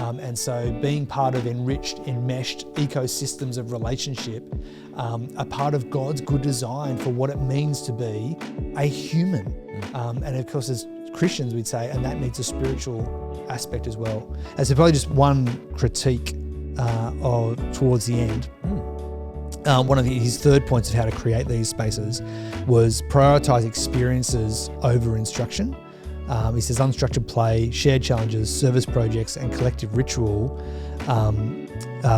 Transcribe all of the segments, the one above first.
And so being part of enriched, enmeshed ecosystems of relationship are part of God's good design for what it means to be a human. And of course, as Christians, we'd say, and that needs a spiritual aspect as well. And so probably just one critique towards the end. One of his third points of how to create these spaces was prioritize experiences over instruction. He says unstructured play, shared challenges, service projects, and collective ritual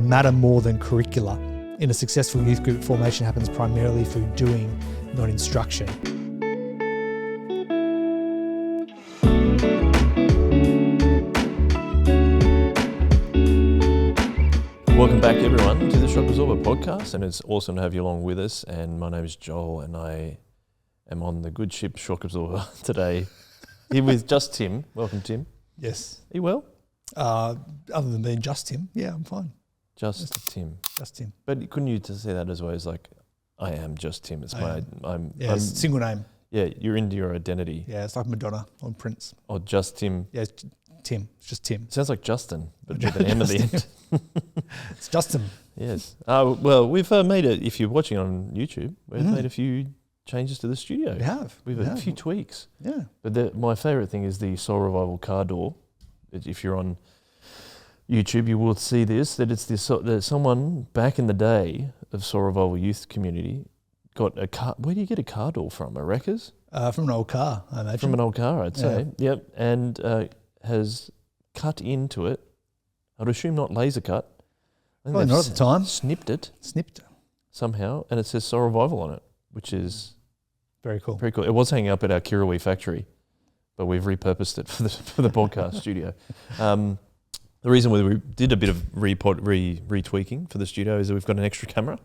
matter more than curricula. In a successful youth group, formation happens primarily through doing, not instruction. Welcome back, everyone, to the Shock Absorber podcast, and it's awesome to have you along with us. And my name is Joel, and I am on the good ship Shock Absorber today. Here with just Tim. Welcome, Tim. Yes. Are you well? Other than being just Tim, yeah, I'm fine. Just Tim. Just Tim. But couldn't you just say that as well as like, I am just Tim. It's I'm single name. Yeah, you're into your identity. Yeah, it's like Madonna on Prince. Or just Tim. Yeah, it's Tim. It's just Tim. Sounds like Justin, but with an M at the end. It's Justin. Yes. Well, we've made it, if you're watching on YouTube, we've made a few changes to the studio. We have. We've a few tweaks. Yeah. But my favourite thing is the Soul Revival car door. If you're on YouTube, you will see this, that it's this, that someone back in the day of Soul Revival youth community got a car. Where do you get a car door from? A Wreckers? From an old car, I imagine. From an old car, I'd say. Yep. And has cut into it. I'd assume not laser cut. Probably not at the time. Snipped Snipped. somehow, and it says Soul Revival on it, which is very cool. Pretty cool. It was hanging up at our Kirrawee factory, but we've repurposed it for the podcast studio. The reason we did a bit of retweaking for the studio is that we've got an extra camera.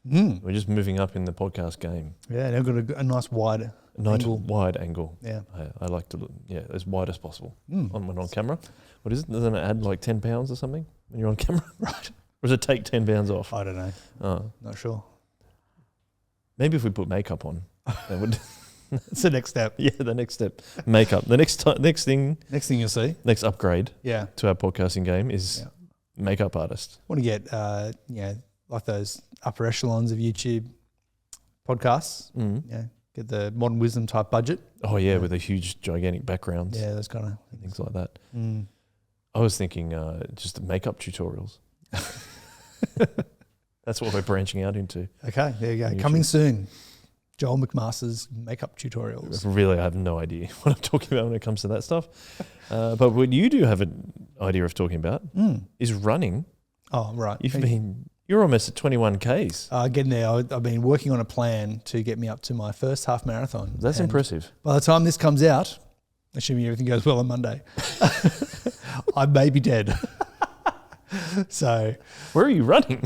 We're just moving up in the podcast game. Yeah, they've got a nice wide angle. Wide angle. Yeah. I like to look, as wide as possible when on camera. What is it? Doesn't it add like 10 pounds or something when you're on camera? Right. Or does it take 10 pounds off? I don't know. Oh. Not sure. Maybe if we put makeup on, that would... That's the next step. Yeah, the next step. Makeup. The next thing you'll see. Next upgrade to our podcasting game is makeup artist. Want to get, like those upper echelons of YouTube podcasts. Get the modern wisdom type budget. Oh, yeah, with a huge, gigantic backgrounds. Yeah, those kind of things like that. I was thinking just makeup tutorials. That's what we're branching out into. Okay, there you go. Coming soon. Joel McMaster's makeup tutorials. Really, I have no idea what I'm talking about when it comes to that stuff. But what you do have an idea of talking about is running. Oh, right. You're almost at 21 Ks. Getting there. I've been working on a plan to get me up to my first half marathon. That's impressive. By the time this comes out, assuming everything goes well on Monday, I may be dead. So, where are you running?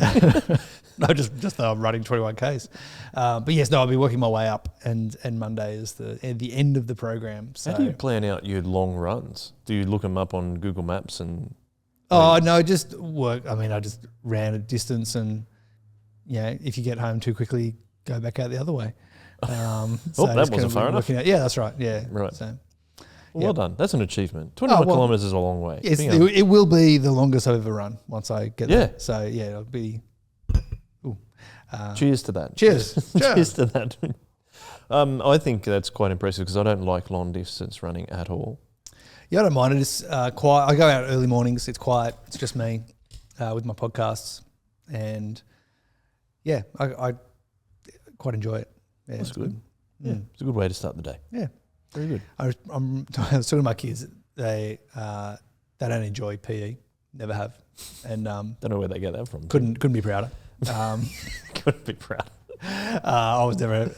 No, just that I'm running 21 Ks. But yes, no, I'll be working my way up, and Monday is the end of the program. So. How do you plan out your long runs? Do you look them up on Google Maps and? Oh no, just work. I mean, I just ran a distance, and if you get home too quickly, go back out the other way. So that wasn't far enough. Yeah, that's right. Yeah, right. So, well done. That's an achievement. 21 kilometres is a long way. Yes, it will be the longest I've ever run once I get there. So it'll be. Cheers to that. Cheers. Cheers to that. I think that's quite impressive because I don't like long distance running at all. Yeah, I don't mind it. It's quiet. I go out early mornings. It's quiet. It's just me with my podcasts, and I quite enjoy it. Yeah, that's good. Yeah, it's a good way to start the day. Yeah, very good. I was talking to my kids. They don't enjoy PE. Never have, and don't know where they get that from. Couldn't be prouder. Couldn't be proud. I was never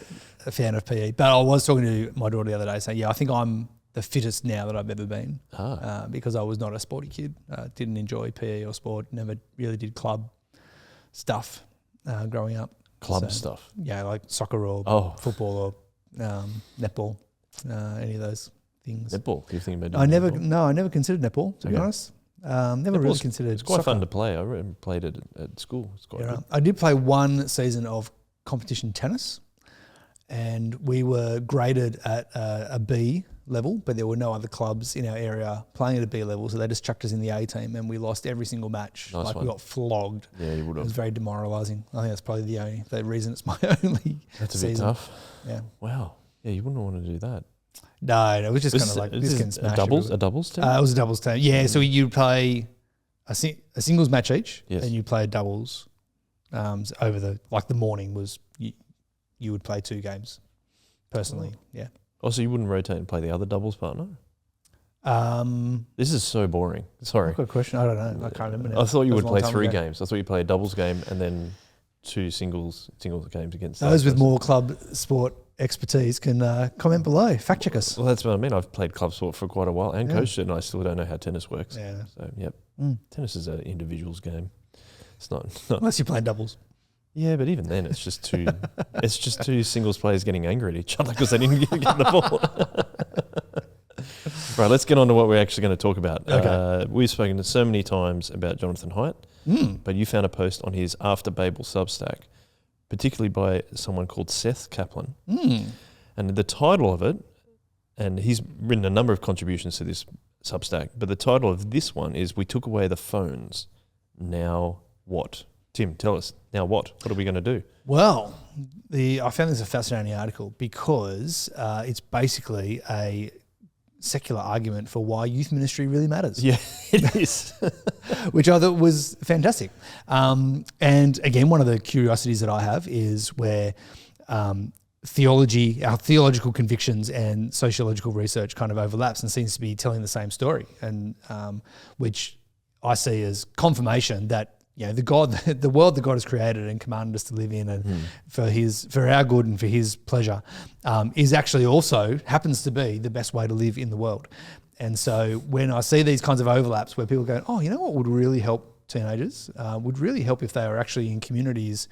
a fan of PE, but I was talking to my daughter the other day saying, I think I'm the fittest now that I've ever been because I was not a sporty kid. Didn't enjoy PE or sport, never really did club stuff growing up. Club stuff? Yeah, like soccer or football or netball, any of those things. Netball? You think about doing netball? I never considered netball, to be honest. Never really considered. It's quite soccer. fun to play. I played it at school. It's quite good. I did play one season of competition tennis, and we were graded at a B level, but there were no other clubs in our area playing at a B level, so they just chucked us in the A team, and we lost every single match. Nice we got flogged. Yeah, you would have. It was very demoralising. I think that's probably the reason it's my only That's a season. bit tough. Yeah. Wow. Yeah, you wouldn't want to do that. No, it was just kind of like this can smash. A doubles team? It was a doubles team. Yeah, so you play a singles match each, Yes. and you play doubles. Over the morning was you would play 2 games. Personally, yeah. Oh, so you wouldn't rotate and play the other doubles partner? Um, This is so boring. Sorry. Good question. I don't know. I can't remember. Now. I thought you would That was a play long 3 time ago. games. I thought you play a doubles game and then 2 singles games against Those that with person. more club sport expertise can comment below. Fact check us. Well, that's what I mean. I've played club sport for quite a while and coached it, and I still don't know how tennis works. Yeah. So, yep. Tennis is an individual's game. It's not. Unless you're playing doubles. Yeah, but even then, it's just two. It's just 2 singles players getting angry at each other because they didn't get the ball. Right, let's get on to what we're actually going to talk about. Okay. We've spoken so many times about Jonathan Haidt, but you found a post on his After Babel substack, particularly by someone called Seth Kaplan. And the title of it, and he's written a number of contributions to this substack, but the title of this one is "We Took Away the Phones. Now what?" Tim, tell us, now what? What are we going to do? Well, I found this a fascinating article because it's basically a secular argument for why youth ministry really matters. Yeah, it is. Which I thought was fantastic. And again, one of the curiosities that I have is where our theological convictions and sociological research kind of overlaps and seems to be telling the same story, and which I see as confirmation that the world that God has created and commanded us to live in, and for our good and for His pleasure, is actually also happens to be the best way to live in the world. And so when I see these kinds of overlaps where people go, oh, you know what would really help teenagers? Would really help if they were actually in communities,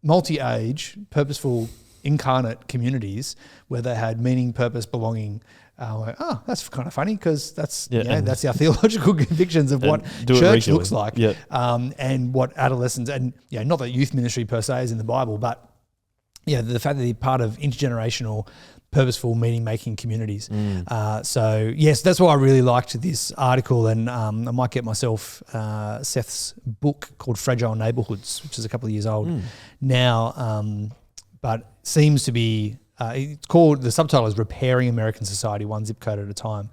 multi-age, purposeful, incarnate communities where they had meaning, purpose, belonging. That's kind of funny because that's that's our theological convictions of what church looks like, and what adolescents, and not that youth ministry per se is in the Bible, but the fact that they're part of intergenerational, purposeful, meaning-making communities. So yes, that's why I really liked this article, and I might get myself Seth's book called Fragile Neighborhoods, which is a couple of years old now, but seems to be. It's called, the subtitle is Repairing American Society, One Zip Code at a Time.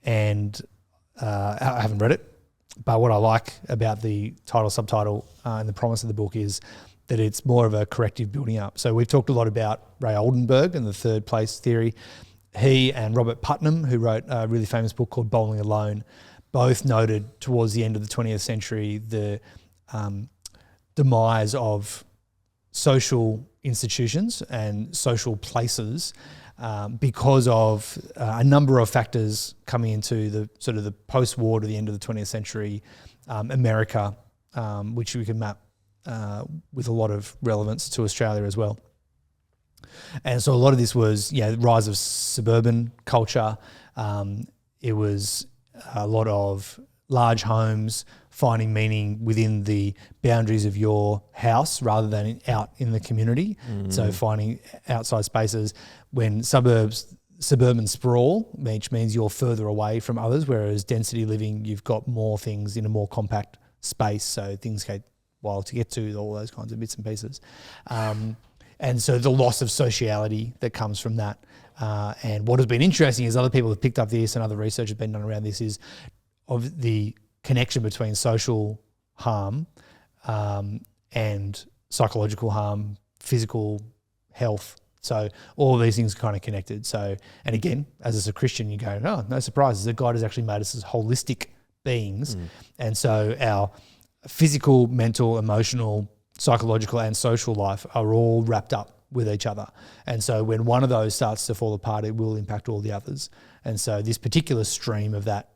And I haven't read it, but what I like about the title, subtitle, and the promise of the book is that it's more of a corrective building up. So we've talked a lot about Ray Oldenburg and the third place theory. He and Robert Putnam, who wrote a really famous book called Bowling Alone, both noted towards the end of the 20th century the demise of social institutions and social places because of a number of factors coming into the sort of the post-war to the end of the 20th century America, which we can map with a lot of relevance to Australia as well. And so a lot of this was the rise of suburban culture. It was a lot of large homes, finding meaning within the boundaries of your house rather than out in the community. So finding outside spaces. When suburban sprawl, which means you're further away from others, whereas density living, you've got more things in a more compact space, so things take a while to get to, all those kinds of bits and pieces. And so the loss of sociality that comes from that. And what has been interesting is other people have picked up this, and other research has been done around this, is of the connection between social harm and psychological harm, physical health. So all of these things are kind of connected. So, and again, as a Christian, you go, oh, no surprises that God has actually made us as holistic beings. And so our physical, mental, emotional, psychological and social life are all wrapped up with each other. And so when one of those starts to fall apart, it will impact all the others. And so this particular stream of that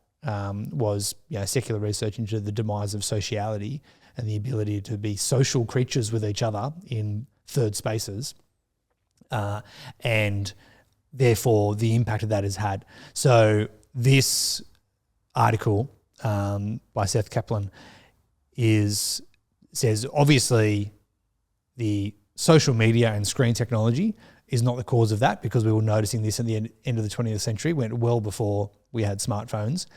was secular research into the demise of sociality and the ability to be social creatures with each other in third spaces, and therefore the impact of that has had. So this article by Seth Kaplan says obviously the social media and screen technology is not the cause of that, because we were noticing this at the end of the 20th century, went well before we had smartphones.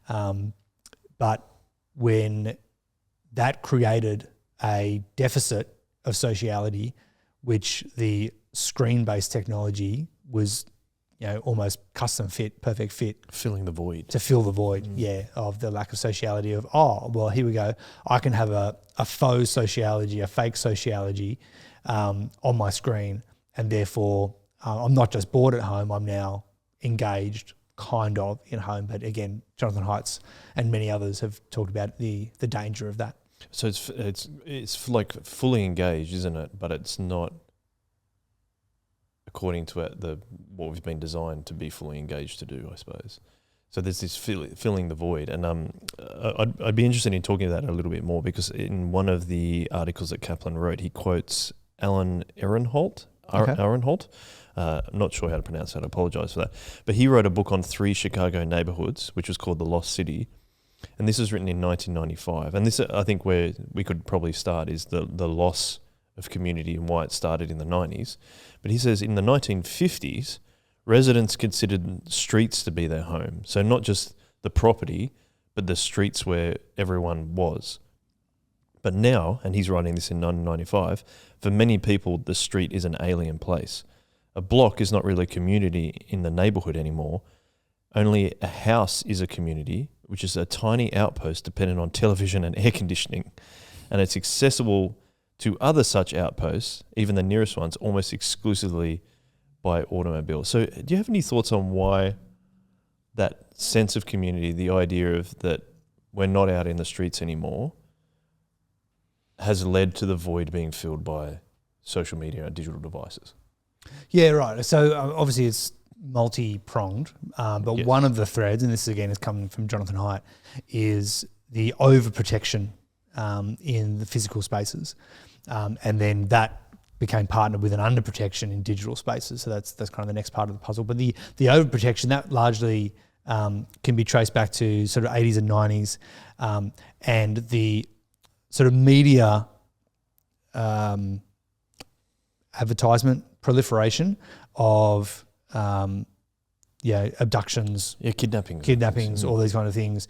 But when that created a deficit of sociality, which the screen-based technology was, almost custom fit, perfect fit. Filling the void. To fill the void, of the lack of sociality of, here we go. I can have a faux sociology, a fake sociology on my screen, and therefore I'm not just bored at home, I'm now engaged kind of in home. But again, Jonathan Haidt's and many others have talked about the danger of that. So it's like fully engaged, isn't it? But it's not according to what we've been designed to be fully engaged to do, I suppose. So there's this filling the void, and I'd be interested in talking about that a little bit more, because in one of the articles that Kaplan wrote, he quotes Alan Ehrenholt. Ehrenholt. Not sure how to pronounce that. I apologise for that. But he wrote a book on 3 Chicago neighbourhoods, which was called The Lost City. And this was written in 1995. And this, I think, where we could probably start is the loss of community and why it started in the 90s. But he says in the 1950s, residents considered streets to be their home. So not just the property, but the streets where everyone was. But now, and he's writing this in 1995, for many people, the street is an alien place. A block is not really a community in the neighbourhood anymore. Only a house is a community, which is a tiny outpost dependent on television and air conditioning. And it's accessible to other such outposts, even the nearest ones, almost exclusively by automobile. So do you have any thoughts on why that sense of community, the idea of that we're not out in the streets anymore, has led to the void being filled by social media and digital devices? Yeah, right. So obviously it's multi-pronged, but one of the threads, and this again is coming from Jonathan Haidt, is the overprotection in the physical spaces, and then that became partnered with an underprotection in digital spaces. So that's kind of the next part of the puzzle. But the overprotection, that largely can be traced back to sort of 80s and 90s, and the sort of media advertisement proliferation of abductions, kidnappings, all these kind of things.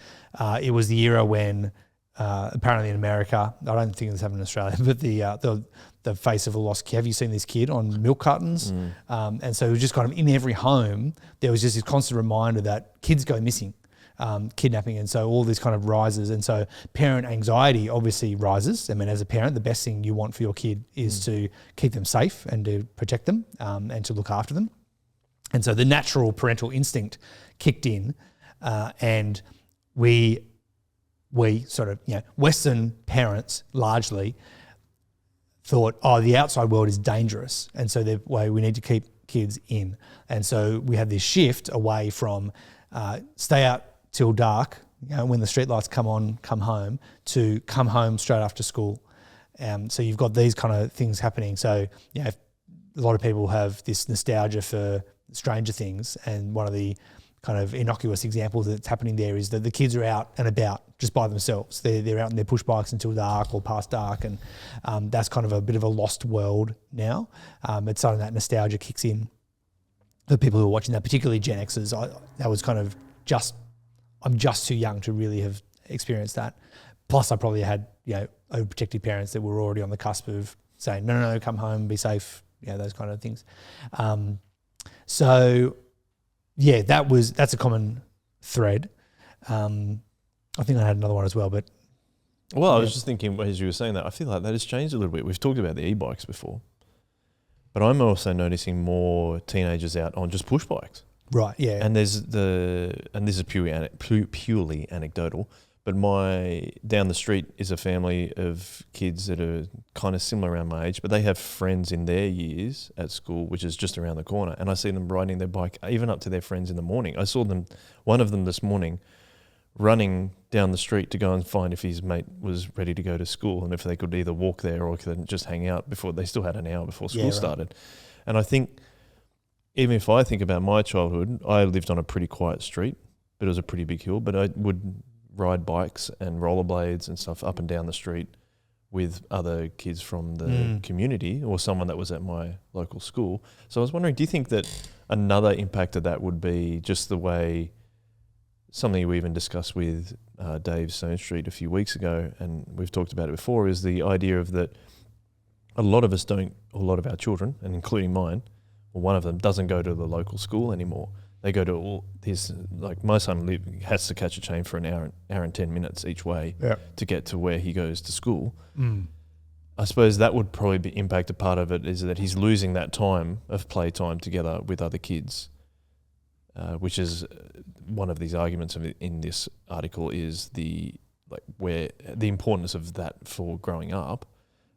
It was the era when apparently in America, I don't think this happened in Australia, but the face of a lost kid. Have you seen this kid on milk cartons? And so it was just kind of in every home, there was just this constant reminder that kids go missing, kidnapping. And so all this kind of rises. And so parent anxiety obviously rises. I mean, as a parent, the best thing you want for your kid is to keep them safe and to protect them and to look after them. And so the natural parental instinct kicked in, and we sort of, Western parents largely thought, the outside world is dangerous, and so the way we need to keep kids in. And so we had this shift away from stay out till dark, when the streetlights come on, come home, to come home straight after school. So you've got these kind of things happening. So a lot of people have this nostalgia for Stranger Things, and one of the kind of innocuous examples that's happening there is that the kids are out and about just by themselves. They're out in their push bikes until dark or past dark, and that's kind of a bit of a lost world now. It's something that nostalgia kicks in for people who are watching that, particularly Gen Xers. That was kind of I'm just too young to really have experienced that. Plus I probably had, overprotective parents that were already on the cusp of saying, no, come home, be safe, those kind of things. That's a common thread. I think I had another one as well, but... Well, I was just thinking, as you were saying that, I feel like that has changed a little bit. We've talked about the e-bikes before, but I'm also noticing more teenagers out on just push bikes. Right, yeah. And this is purely anecdotal, but down the street is a family of kids that are kind of similar around my age, but they have friends in their years at school, which is just around the corner. And I see them riding their bike, even up to their friends in the morning. I saw one of them this morning, running down the street to go and find if his mate was ready to go to school and if they could either walk there or could just hang out before they still had an hour before school started. And I think, even if I think about my childhood, I lived on a pretty quiet street, but it was a pretty big hill, but I would ride bikes and rollerblades and stuff up and down the street with other kids from the community or someone that was at my local school. So I was wondering, do you think that another impact of that would be just the way, something we even discussed with Dave Stonestreet a few weeks ago, and we've talked about it before, is the idea of that a lot of our children, and including mine, well, one of them doesn't go to the local school anymore. They go to all his, like my son has to catch a train for an hour and 10 minutes each way to get to where he goes to school. I suppose that would probably impact a part of it, is that he's losing that time of playtime together with other kids, which is one of these arguments in this article, is where the importance of that for growing up.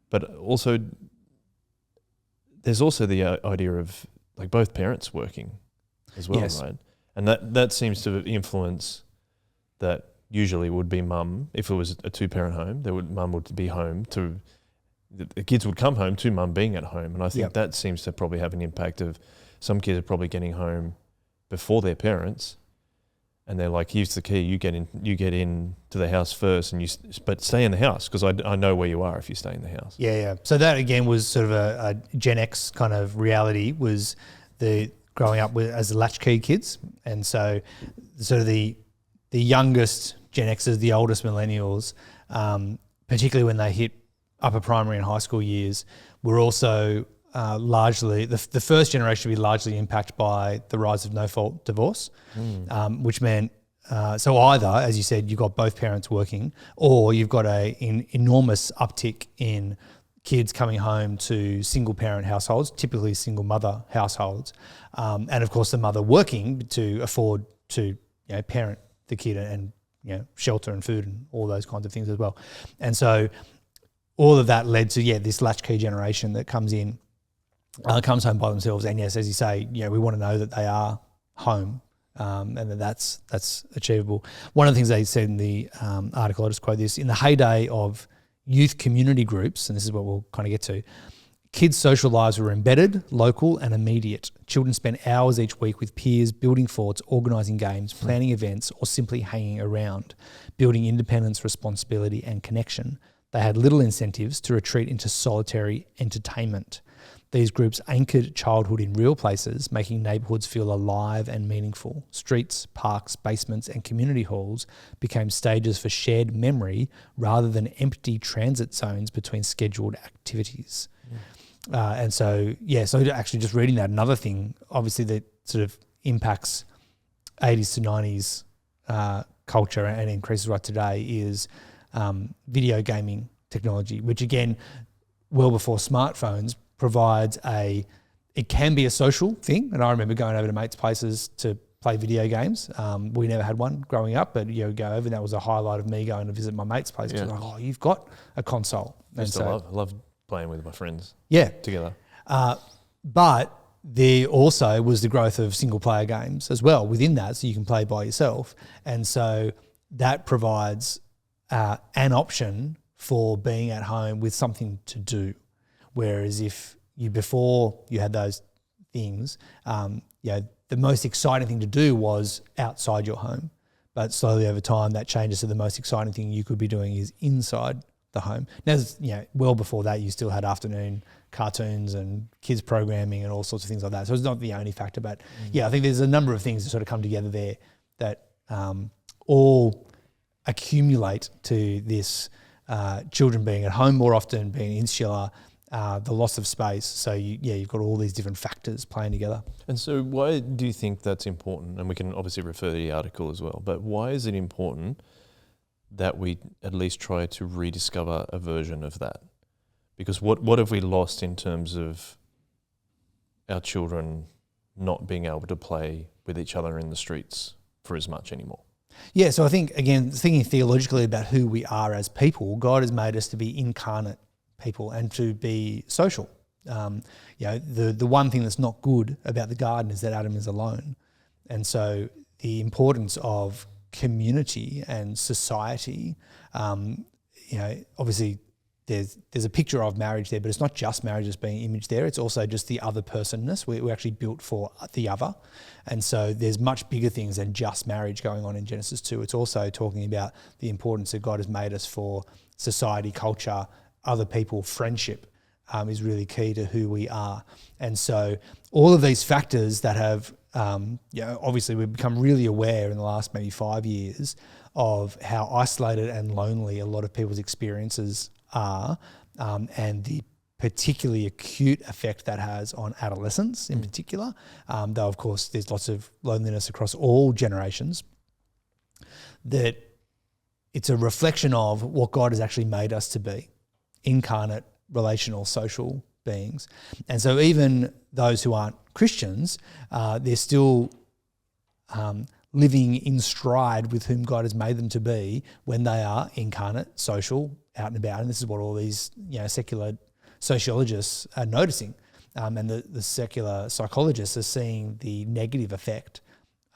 But also, there's also the idea of like both parents working as well, right? And that seems to influence that. Usually would be mum. If it was a two-parent home, mum would be home the kids would come home to mum being at home. And I think that seems to probably have an impact of some kids are probably getting home before their parents, and they're like, here's the key, you get in to the house first, but stay in the house because I know where you are if you stay in the house. Yeah. So that again was sort of a Gen X kind of reality, was the growing up as the latchkey kids. And so sort of the youngest Gen Xers, the oldest millennials, particularly when they hit upper primary and high school years, were also largely, the first generation to be largely impacted by the rise of no-fault divorce, which meant, so either, as you said, you've got both parents working, or you've got an enormous uptick in kids coming home to single-parent households, typically single-mother households, and of course the mother working to afford to parent the kid and shelter and food and all those kinds of things as well. And so all of that led to this latchkey generation that comes home by themselves. And yes, as you say, we want to know that they are home, and that's achievable. One of the things they said in the article, I'll just quote this: in the heyday of youth community groups, and this is what we'll kind of get to, kids' social lives were embedded, local and immediate. Children spent hours each week with peers, building forts, organising games, planning events, or simply hanging around, building independence, responsibility and connection. They had little incentives to retreat into solitary entertainment. These groups anchored childhood in real places, making neighbourhoods feel alive and meaningful. Streets, parks, basements and community halls became stages for shared memory rather than empty transit zones between scheduled activities. And so actually just reading that, another thing, obviously, that sort of impacts 80s to 90s culture and increases right today is video gaming technology, which again, well before smartphones, provides it can be a social thing. And I remember going over to mates' places to play video games. We never had one growing up, but go over, and that was a highlight of me going to visit my mate's place. Like, oh, you've got a console. I love playing with my friends together. But there also was the growth of single player games as well within that, so you can play by yourself. And so that provides an option for being at home with something to do. Whereas if before you had those things, the most exciting thing to do was outside your home. But slowly over time that changes to the most exciting thing you could be doing is inside the home. Now, well before that, you still had afternoon cartoons and kids programming and all sorts of things like that. So it's not the only factor, but I think there's a number of things that sort of come together there that all accumulate to this children being at home more often, being insular, the loss of space. So you've got all these different factors playing together. And so why do you think that's important? And we can obviously refer to the article as well, but why is it important that we at least try to rediscover a version of that? Because what have we lost in terms of our children not being able to play with each other in the streets for as much anymore? Yeah, so I think, again, thinking theologically about who we are as people, God has made us to be incarnate people and to be social. The one thing that's not good about the garden is that Adam is alone. And so the importance of community and society, obviously there's a picture of marriage there, but it's not just marriage as being imaged there. It's also just the other personness. We're actually built for the other. And so there's much bigger things than just marriage going on in Genesis 2. It's also talking about the importance that God has made us for society, culture, other people, friendship is really key to who we are. And so all of these factors that have, obviously we've become really aware in the last maybe 5 years of how isolated and lonely a lot of people's experiences are, and the particularly acute effect that has on adolescents in particular, though of course there's lots of loneliness across all generations, that it's a reflection of what God has actually made us to be, incarnate, relational, social beings. And so even those who aren't Christians, they're still living in stride with whom God has made them to be when they are incarnate, social, out and about. And this is what all these secular sociologists are noticing. And the secular psychologists are seeing the negative effect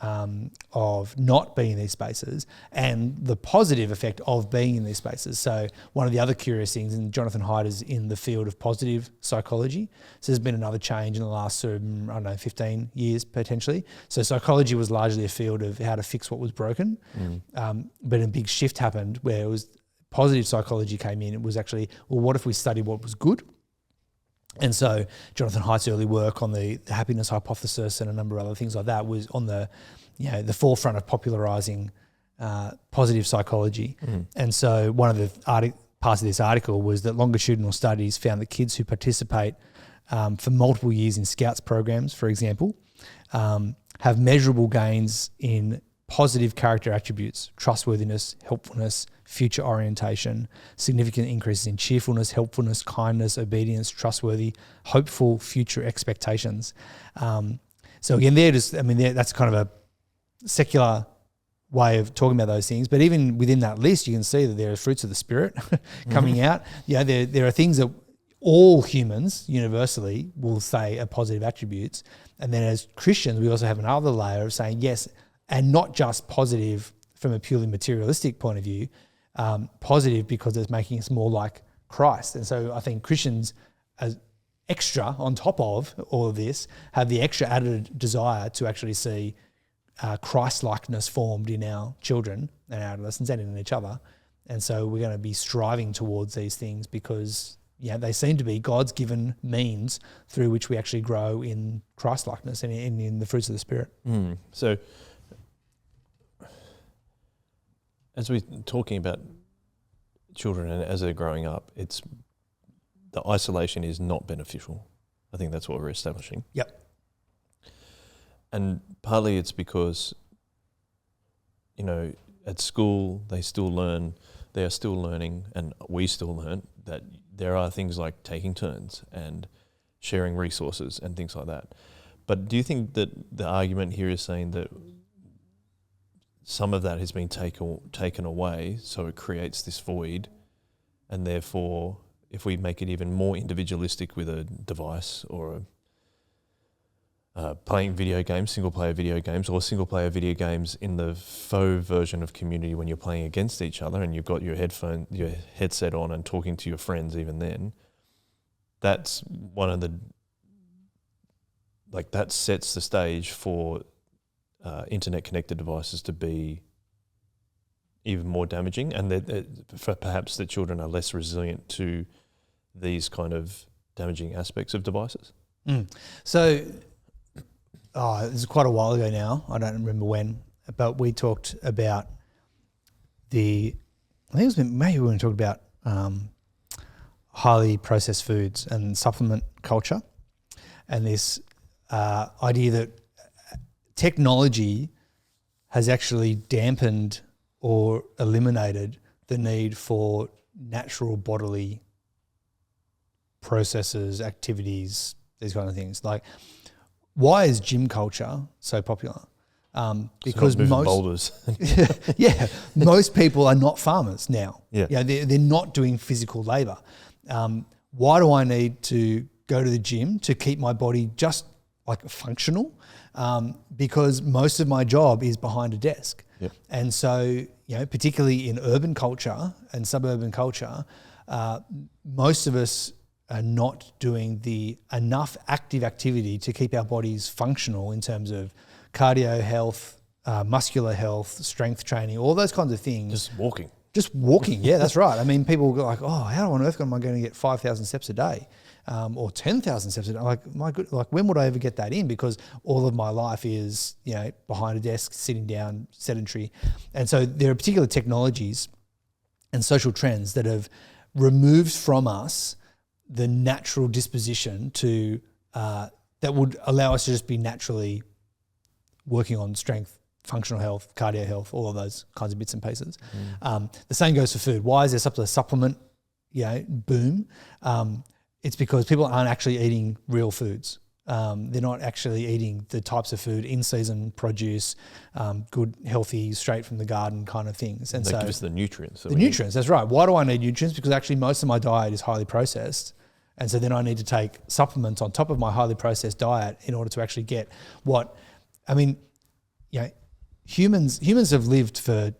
of not being in these spaces and the positive effect of being in these spaces. So one of the other curious things, and Jonathan Haidt is in the field of positive psychology, so there's been another change in the last 15 years potentially. So psychology was largely a field of how to fix what was broken, but a big shift happened where it was positive psychology came in. It was actually, well, what if we studied what was good? And so Jonathan Haidt's early work on the happiness hypothesis and a number of other things like that was on the forefront of popularising positive psychology. And so one of the parts of this article was that longitudinal studies found that kids who participate for multiple years in Scouts programs, for example, have measurable gains in positive character attributes, trustworthiness, helpfulness, future orientation, significant increases in cheerfulness, helpfulness, kindness, obedience, trustworthy, hopeful future expectations. So again, that's kind of a secular way of talking about those things. But even within that list, you can see that there are fruits of the Spirit coming out. There are things that all humans universally will say are positive attributes. And then as Christians, we also have another layer of saying yes, and not just positive from a purely materialistic point of view, positive because it's making us more like Christ. And so I think Christians, as extra on top of all of this, have the extra added desire to actually see Christ-likeness formed in our children and our adolescents and in each other. And so we're going to be striving towards these things because they seem to be God's given means through which we actually grow in Christ-likeness and in the fruits of the Spirit. So as we're talking about children and as they're growing up, the isolation is not beneficial. I think that's what we're establishing. Yep. And partly it's because, at school they are still learning, and we still learn that there are things like taking turns and sharing resources and things like that. But do you think that the argument here is saying that some of that has been taken away, so it creates this void, and therefore if we make it even more individualistic with a device or playing video games, single-player video games, or single-player video games in the faux version of community when you're playing against each other and you've got your headset on and talking to your friends even then, that's one of the, that sets the stage for internet-connected devices to be even more damaging, and that perhaps the children are less resilient to these kind of damaging aspects of devices. So, this is quite a while ago now. I don't remember when, but we talked about maybe we were going to talk about highly processed foods and supplement culture, and this idea that technology has actually dampened or eliminated the need for natural bodily processes, activities, these kind of things. Like, why is gym culture so popular? Because boulders. most people are not farmers now. Yeah. They're not doing physical labour. Why do I need to go to the gym to keep my body just functional? Because most of my job is behind a desk. Yep. And so, particularly in urban culture and suburban culture, most of us are not doing the enough active activity to keep our bodies functional in terms of cardio health, muscular health, strength training, all those kinds of things. Just walking. Just walking, yeah, that's right. I mean, people go like, oh, how on earth am I going to get 5,000 steps a day or 10,000 steps a day? Like, when would I ever get that in? Because all of my life is, behind a desk, sitting down, sedentary. And so there are particular technologies and social trends that have removed from us the natural disposition to that would allow us to just be naturally working on strength, functional health, cardio health, all of those kinds of bits and pieces. The same goes for food. Why is there such a supplement, boom? It's because people aren't actually eating real foods. They're not actually eating the types of food, in-season produce, good, healthy, straight from the garden kind of things. And they so give us the nutrients. The nutrients, that's right. Why do I need nutrients? Because actually most of my diet is highly processed. And so then I need to take supplements on top of my highly processed diet in order to actually get humans have lived for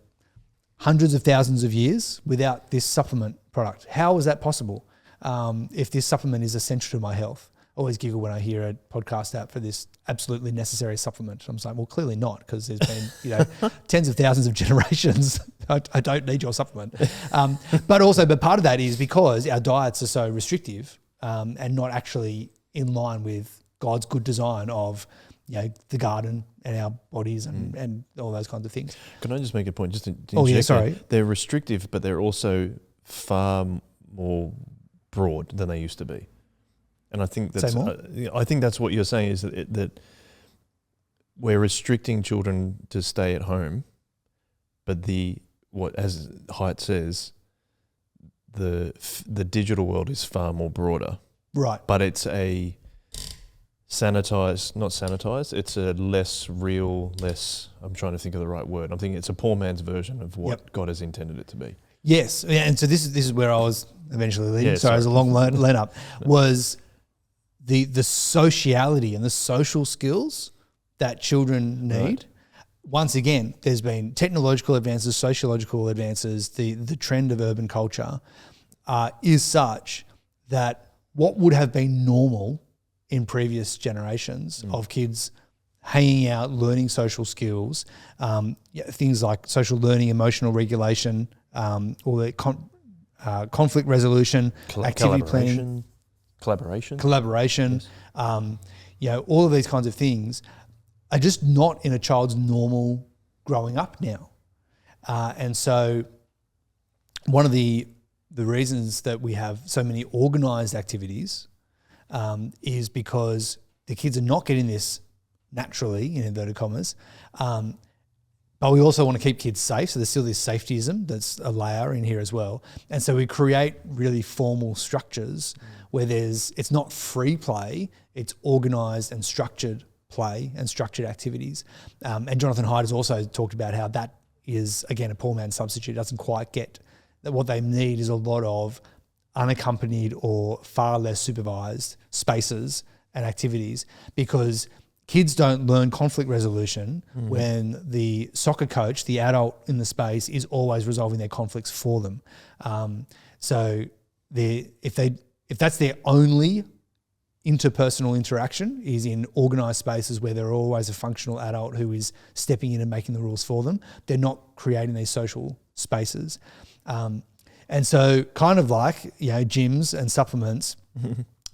hundreds of thousands of years without this supplement product. How is that possible? If this supplement is essential to my health. I always giggle when I hear a podcast out for this absolutely necessary supplement. I'm saying, well, clearly not, because there's been tens of thousands of generations. I don't need your supplement. But part of that is because our diets are so restrictive and not actually in line with God's good design of the garden and our bodies and all those kinds of things. Can I just make a point? Just to sorry. They're restrictive, but they're also far more broad than they used to be. And I think that's what you're saying is that we're restricting children to stay at home, but as Haidt says, the digital world is far more broader. Right. But it's a not sanitized, it's a less real, I'm trying to think of the right word. I'm thinking it's a poor man's version of what God has intended it to be. Yes. And so this is where I was eventually leading. Yeah, sorry, it was a long lead up. Was the sociality and the social skills that children need. Right. Once again, there's been technological advances, sociological advances. The trend of urban culture is such that what would have been normal in previous generations of kids hanging out, learning social skills, things like social learning, emotional regulation, all the conflict resolution, activity planning, collaboration, yes. All of these kinds of things are just not in a child's normal growing up now. And so one of the reasons that we have so many organised activities is because the kids are not getting this naturally, in inverted commas, but we also want to keep kids safe. So there's still this safetyism that's a layer in here as well. And so we create really formal structures where it's not free play, it's organised and structured play and structured activities. And Jonathan Haidt has also talked about how that is, again, a poor man's substitute. It doesn't quite get that. What they need is a lot of unaccompanied or far less supervised spaces and activities, because kids don't learn conflict resolution when the soccer coach, the adult in the space, is always resolving their conflicts for them. So if that's their only interpersonal interaction is in organised spaces where there are always a functional adult who is stepping in and making the rules for them, they're not creating these social spaces. And so kind of like, gyms and supplements,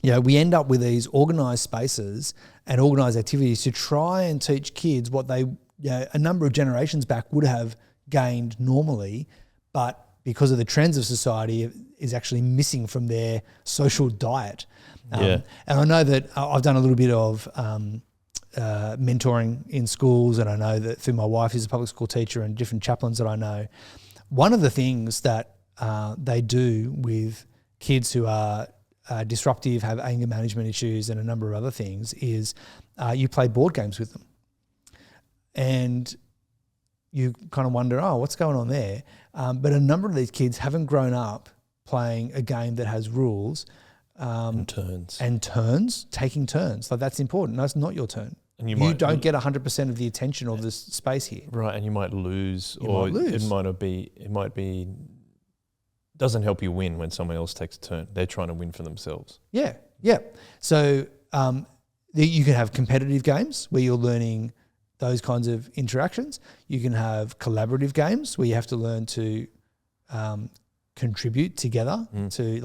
we end up with these organised spaces and organised activities to try and teach kids what they, a number of generations back would have gained normally, but because of the trends of society is actually missing from their social diet. And I know that I've done a little bit of mentoring in schools, and I know that through my wife, who's a public school teacher, and different chaplains that I know, one of the things that they do with kids who are disruptive, have anger management issues and a number of other things is you play board games with them. And you kind of wonder, what's going on there? But a number of these kids haven't grown up playing a game that has rules. And turns. Taking turns. Like, that's important. No, it's not your turn. And you don't get 100% of the attention of this space here. Right, and you might lose. It might be doesn't help you win when someone else takes a turn. They're trying to win for themselves. Yeah. So you can have competitive games where you're learning those kinds of interactions. You can have collaborative games where you have to learn to contribute together to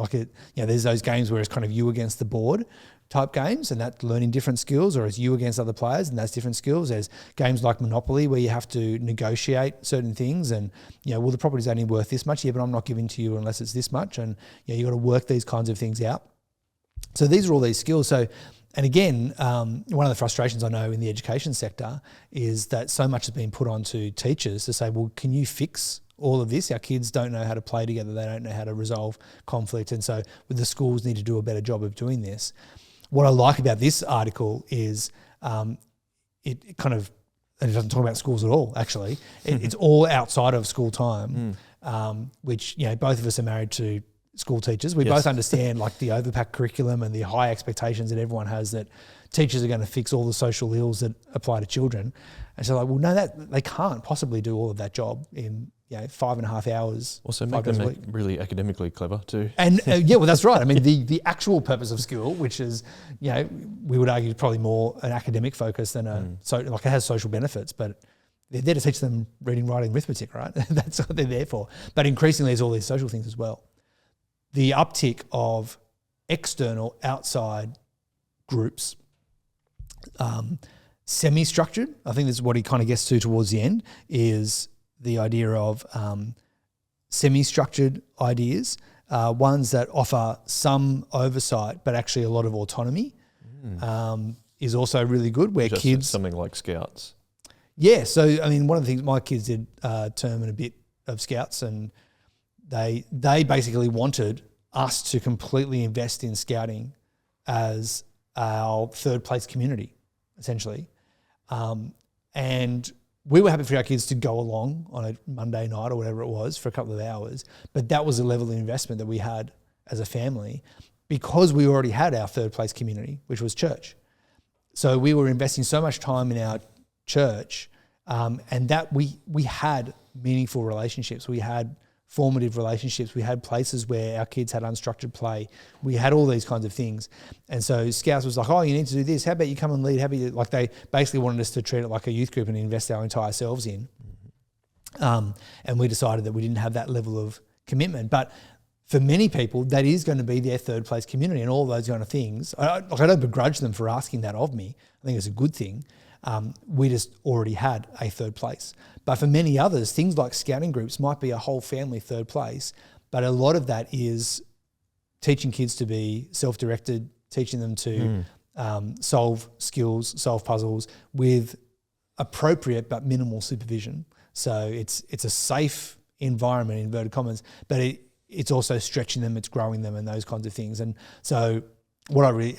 there's those games where it's kind of you against the board type games, and that's learning different skills, or it's you against other players and that's different skills. There's games like Monopoly where you have to negotiate certain things and, well, the property's only worth this much, but I'm not giving to you unless it's this much. And you got to work these kinds of things out. So these are all these skills. So, and again, one of the frustrations I know in the education sector is that so much has been put onto teachers to say, well, can you fix all of this? Our kids don't know how to play together. They don't know how to resolve conflict. And so the schools need to do a better job of doing this. What I like about this article is it kind of, and it doesn't talk about schools at all, actually. It's all outside of school time, which, both of us are married to school teachers. We both understand the overpacked curriculum and the high expectations that everyone has that teachers are going to fix all the social ills that apply to children. And so no, they can't possibly do all of that job in 5.5 hours. Also make them really academically clever too. And well, that's right. I mean, the actual purpose of school, which is, we would argue probably more an academic focus than it has social benefits, but they're there to teach them reading, writing, arithmetic, right? That's what they're there for. But increasingly there's all these social things as well. The uptick of external outside groups, semi-structured, I think this is what he kind of gets to towards the end, is the idea of semi-structured ideas, ones that offer some oversight but actually a lot of autonomy, is also really good, where just kids... something like Scouts. Yeah, so I mean, one of the things, my kids did term and a bit of Scouts, and they basically wanted us to completely invest in Scouting as our third place community, essentially. And we were happy for our kids to go along on a Monday night or whatever it was for a couple of hours, but that was the level of investment that we had as a family because we already had our third place community, which was church. So we were investing so much time in our church, and that we had meaningful relationships. We had formative relationships. We had places where our kids had unstructured play. We had all these kinds of things. And so Scouts was like, oh, you need to do this. How about you come and lead? How about you, they basically wanted us to treat it like a youth group and invest our entire selves in. And we decided that we didn't have that level of commitment. But for many people, that is going to be their third place community and all those kind of things. I don't begrudge them for asking that of me. I think it's a good thing. We just already had a third place. But for many others, things like Scouting groups might be a whole family third place, but a lot of that is teaching kids to be self-directed, teaching them to solve skills, solve puzzles with appropriate but minimal supervision. So it's a safe environment, in inverted commas, but it's also stretching them, it's growing them and those kinds of things. And so what I really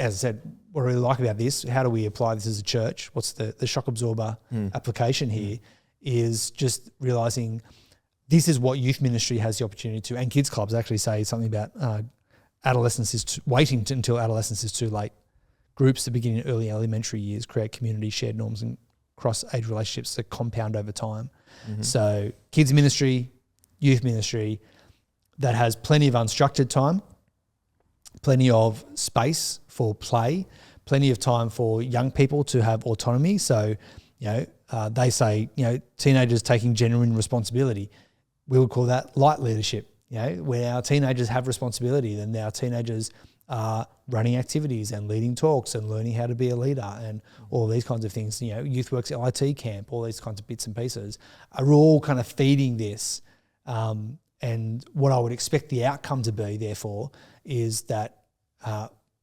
like about this, how do we apply this as a church? What's the shock absorber application here is just realising this is what youth ministry has the opportunity to, and kids clubs actually say something about waiting until adolescence is too late. Groups that begin in early elementary years create community, shared norms and cross-age relationships that compound over time. So kids ministry, youth ministry, that has plenty of unstructured time, plenty of space for play, plenty of time for young people to have autonomy. So, they say, teenagers taking genuine responsibility. We would call that light leadership. When our teenagers have responsibility, then our teenagers are running activities and leading talks and learning how to be a leader and all these kinds of things. YouthWorks IT camp, all these kinds of bits and pieces are all kind of feeding this. And what I would expect the outcome to be, therefore, is that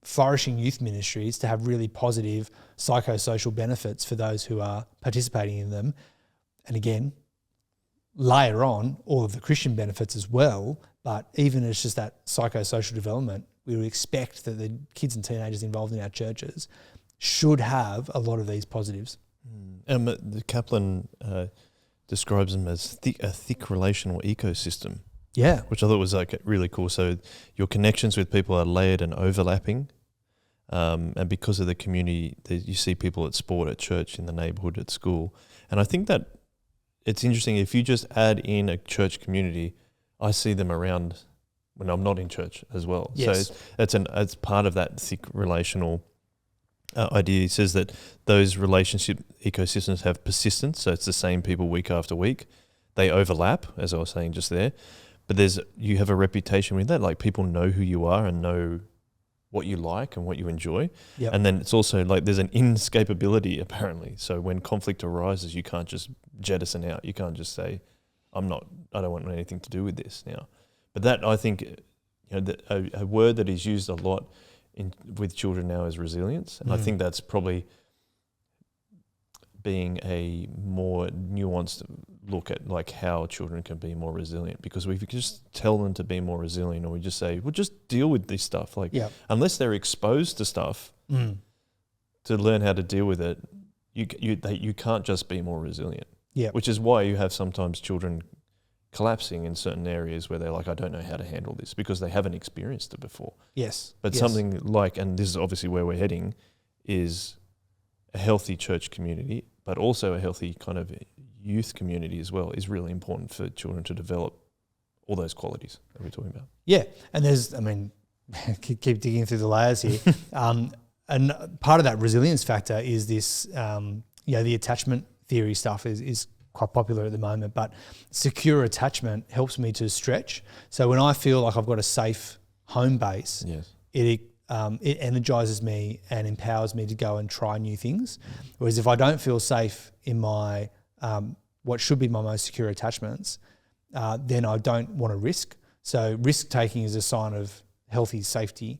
flourishing youth ministries to have really positive psychosocial benefits for those who are participating in them. And again, layer on all of the Christian benefits as well, but even as just that psychosocial development, we would expect that the kids and teenagers involved in our churches should have a lot of these positives. The Kaplan describes them as a thick relational ecosystem. Yeah. Which I thought was really cool. So your connections with people are layered and overlapping. And because of the community, you see people at sport, at church, in the neighborhood, at school. And I think that it's interesting if you just add in a church community, I see them around when I'm not in church as well. Yes. So it's part of that thick relational idea. He says that those relationship ecosystems have persistence. So it's the same people week after week. They overlap, as I was saying just there. but you have a reputation with that. Like people know who you are and know what you like and what you enjoy. Yep. And then it's also like there's an inescapability apparently. So when conflict arises, you can't just jettison out. You can't just say, I don't want anything to do with this now. But that, I think, a word that is used a lot with children now is resilience. And I think that's probably being a more nuanced look at like how children can be more resilient, because we just tell them to be more resilient, or we just say, well, just deal with this stuff. Like unless they're exposed to stuff to learn how to deal with it, you can't just be more resilient. Yeah. Which is why you have sometimes children collapsing in certain areas where they're like, I don't know how to handle this, because they haven't experienced it before. Yes. But something like, and this is obviously where we're heading, is a healthy church community, but also a healthy kind of youth community as well, is really important for children to develop all those qualities that we're talking about. Yeah, and keep digging through the layers here. And part of that resilience factor is this, the attachment theory stuff is quite popular at the moment, but secure attachment helps me to stretch. So when I feel like I've got a safe home base, it energizes me and empowers me to go and try new things. Whereas if I don't feel safe in my what should be my most secure attachments, then I don't want to risk. So risk taking is a sign of healthy safety.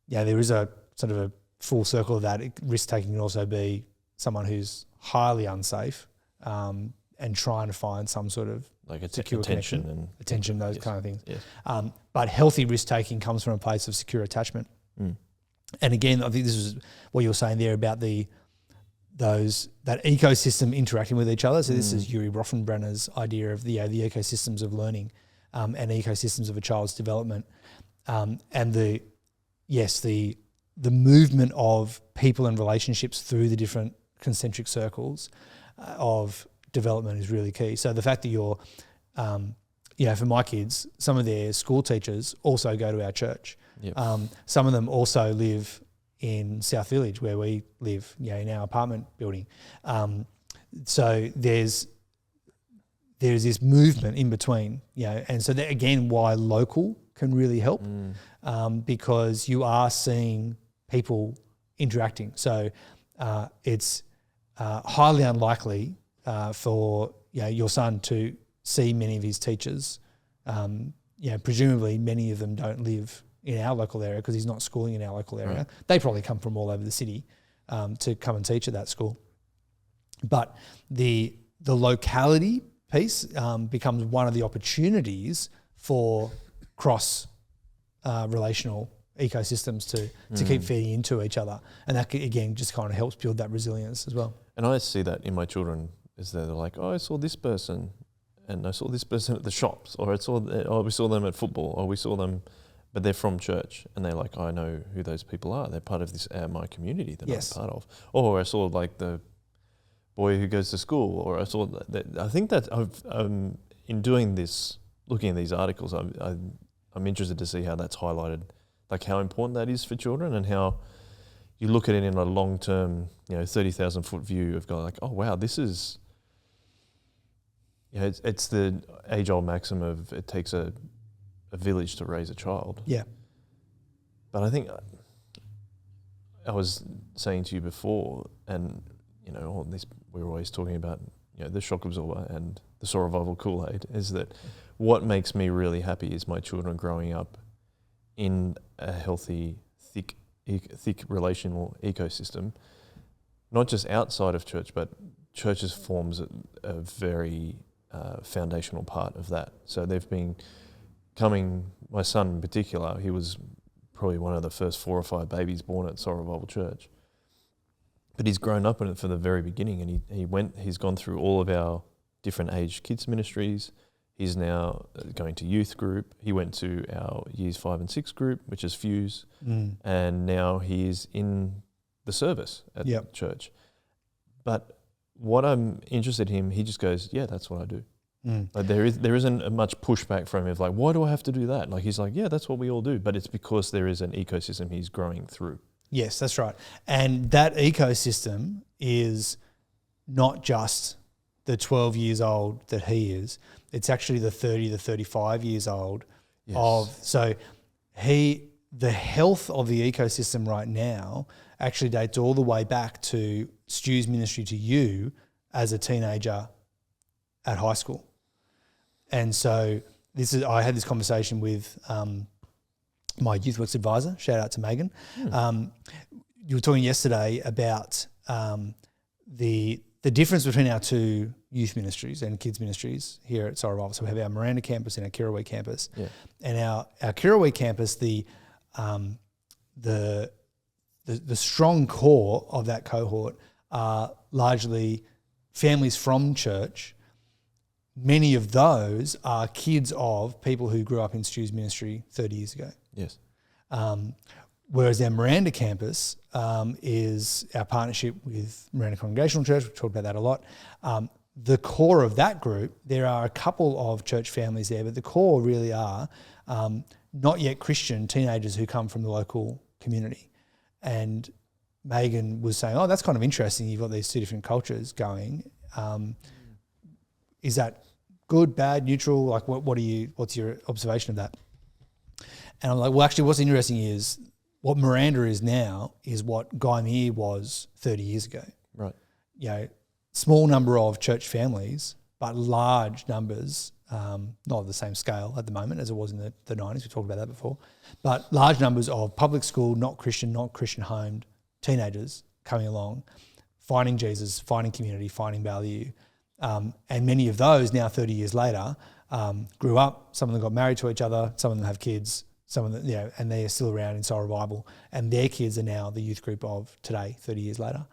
There is a sort of a full circle of that. Risk taking can also be someone who's highly unsafe and trying to find some sort of like secure attention, those kind of things. Yes. But healthy risk taking comes from a place of secure attachment. And again, I think this is what you're saying there about that ecosystem interacting with each other. So this is Yuri Rofenbrenner's idea of the ecosystems of learning and ecosystems of a child's development, and the movement of people and relationships through the different concentric circles of development is really key. So the fact that you're, for my kids, some of their school teachers also go to our church. Yep. Some of them also live in South Village where we live, in our apartment building. So there's this movement in between, and so that, again, why local can really help, because you are seeing people interacting. So it's highly unlikely for your son to see many of his teachers. Presumably many of them don't live in our local area because he's not schooling in our local area. Right. They probably come from all over the city to come and teach at that school. But the locality piece becomes one of the opportunities for cross relational ecosystems to keep feeding into each other. And that, again, just kind of helps build that resilience as well. And I see that in my children, is that they're like, I saw this person and I saw this person at the shops, or we saw them at football, or we saw them, but they're from church, and they're like, I know who those people are. They're part of this my community that I'm part of. Or I saw like the boy who goes to school, or I saw that. I think that in doing this, looking at these articles, I'm interested to see how that's highlighted, like how important that is for children, and how you look at it in a long-term, 30,000 foot view of going like, oh wow, this is, it's the age-old maxim of it takes a village to raise a child. Yeah. But I think I was saying to you before, and all this, we were always talking about, the shock absorber and the survival Kool-Aid, is that what makes me really happy is my children growing up in a healthy, thick relational ecosystem, not just outside of church, but churches forms a very foundational part of that. So they've been coming, my son in particular, he was probably one of the first 4 or 5 babies born at Sorrow Revival Church. But he's grown up in it from the very beginning, and he's gone through all of our different age kids ministries. He's now going to youth group. He went to our years 5 and 6 group, which is Fuse. And now he's in the service at church. But what I'm interested in him, he just goes, yeah, that's what I do. Like there isn't much pushback from him of like, why do I have to do that? Like he's like, yeah, that's what we all do. But it's because there is an ecosystem he's growing through. Yes, that's right. And that ecosystem is not just the 12 years old that he is. It's actually the 30 to 35 years old. Yes. So the health of the ecosystem right now actually dates all the way back to Stu's ministry to you as a teenager at high school. And so I had this conversation with my youth works advisor, shout out to Megan. You were talking yesterday about the difference between our two youth ministries and kids ministries here at Revival. So we have our Miranda campus and our Kirrawee campus. Yeah. And our Kirrawee campus, the strong core of that cohort are largely families from church. Many of those are kids of people who grew up in Stu's ministry 30 years ago. Yes. Whereas our Miranda campus is our partnership with Miranda Congregational Church. We've talked about that a lot. The core of that group, there are a couple of church families there, but the core really are not yet Christian teenagers who come from the local community. And Megan was saying, oh, that's kind of interesting. You've got these two different cultures going. Is that good, bad, neutral? Like, what's your observation of that? And I'm like, well, actually, what's interesting is what Miranda is now is what Guy Meir was 30 years ago. Right. You know, small number of church families, but large numbers, not of the same scale at the moment as it was in the 90s. We talked about that before. But large numbers of public school, not Christian homed teenagers coming along, finding Jesus, finding community, finding value. And many of those now 30 years later grew up. Some of them got married to each other. Some of them have kids. Some of them, and they are still around in Soul Revival. And their kids are now the youth group of today, 30 years later.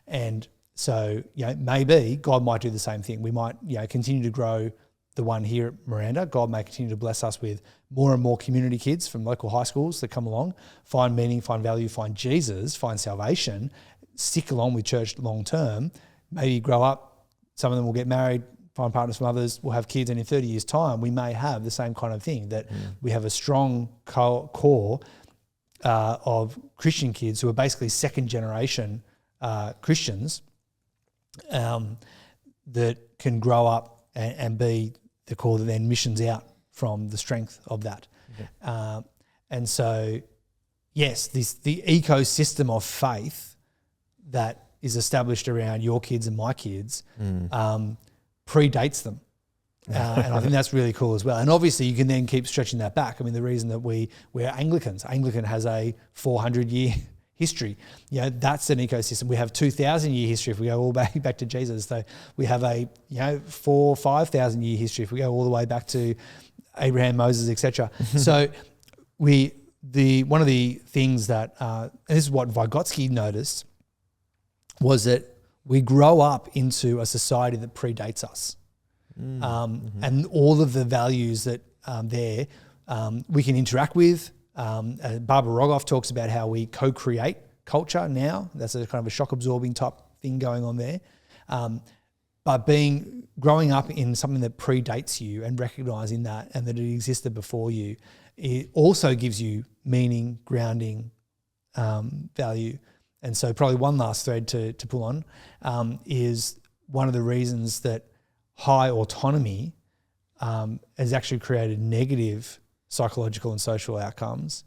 And so, maybe God might do the same thing. We might, continue to grow the one here at Miranda. God may continue to bless us with more and more community kids from local high schools that come along, find meaning, find value, find Jesus, find salvation, stick along with church long term, maybe grow up. Some of them will get married, find partners from others, will have kids, and in 30 years' time, we may have the same kind of thing, that we have a strong core of Christian kids who are basically second-generation Christians that can grow up and be the core that then missions out from the strength of that. Okay. And so, yes, the ecosystem of faith that is established around your kids and my kids predates them. And I think that's really cool as well. And obviously you can then keep stretching that back. I mean, the reason that we're Anglicans, Anglican has a 400-year history. That's an ecosystem. We have 2,000-year history if we go all back to Jesus. So we have a 5,000-year history if we go all the way back to Abraham, Moses, etc. So one of the things that, and this is what Vygotsky noticed, was that we grow up into a society that predates us. And all of the values that we can interact with. Barbara Rogoff talks about how we co-create culture now. That's a kind of a shock-absorbing type thing going on there. But growing up in something that predates you and recognising that and that it existed before you, it also gives you meaning, grounding, value. And so probably one last thread to pull on is one of the reasons that high autonomy has actually created negative psychological and social outcomes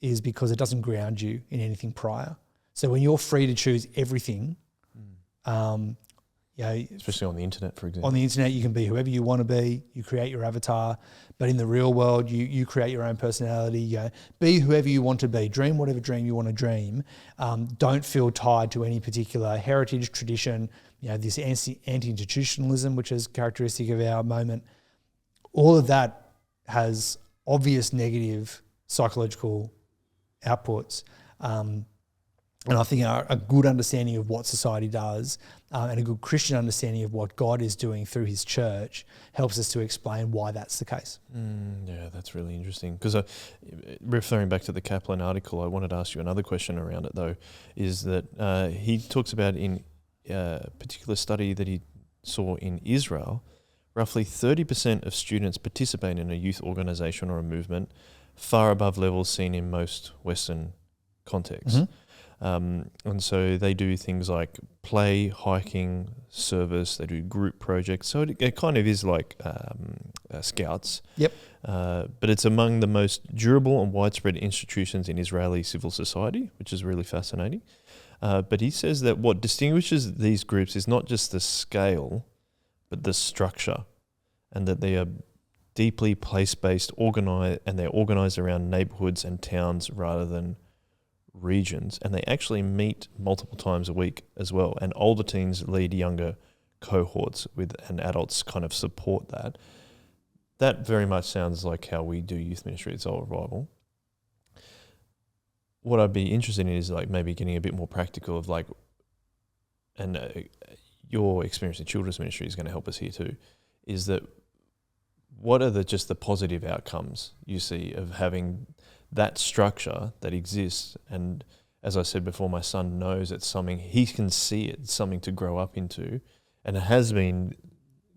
is because it doesn't ground you in anything prior. So when you're free to choose everything, especially on the internet, for example. On the internet, you can be whoever you want to be. You create your avatar, but in the real world, you create your own personality. Be whoever you want to be. Dream whatever dream you want to dream. Don't feel tied to any particular heritage, tradition. This anti-institutionalism, which is characteristic of our moment. All of that has obvious negative psychological outputs. And I think a good understanding of what society does and a good Christian understanding of what God is doing through his church helps us to explain why that's the case. Yeah, that's really interesting. Because referring back to the Kaplan article, I wanted to ask you another question around it, though, is that he talks about in a particular study that he saw in Israel, roughly 30% of students participate in a youth organisation or a movement, far above levels seen in most Western contexts. And so they do things like play, hiking, service. They do group projects. So it kind of is like scouts. Yep. But it's among the most durable and widespread institutions in Israeli civil society, which is really fascinating. But he says that what distinguishes these groups is not just the scale, but the structure, and that they are deeply place-based, organized, and they're organized around neighborhoods and towns rather than regions. And they actually meet multiple times a week as well. And older teens lead younger cohorts and adults kind of support that. That very much sounds like how we do youth ministry at Soul Revival. What I'd be interested in is like maybe getting a bit more practical of like, and your experience in children's ministry is going to help us here too, is that what are just the positive outcomes you see of having that structure that exists? And as I said before, my son knows it's something, he can see it, it's something to grow up into, and it has been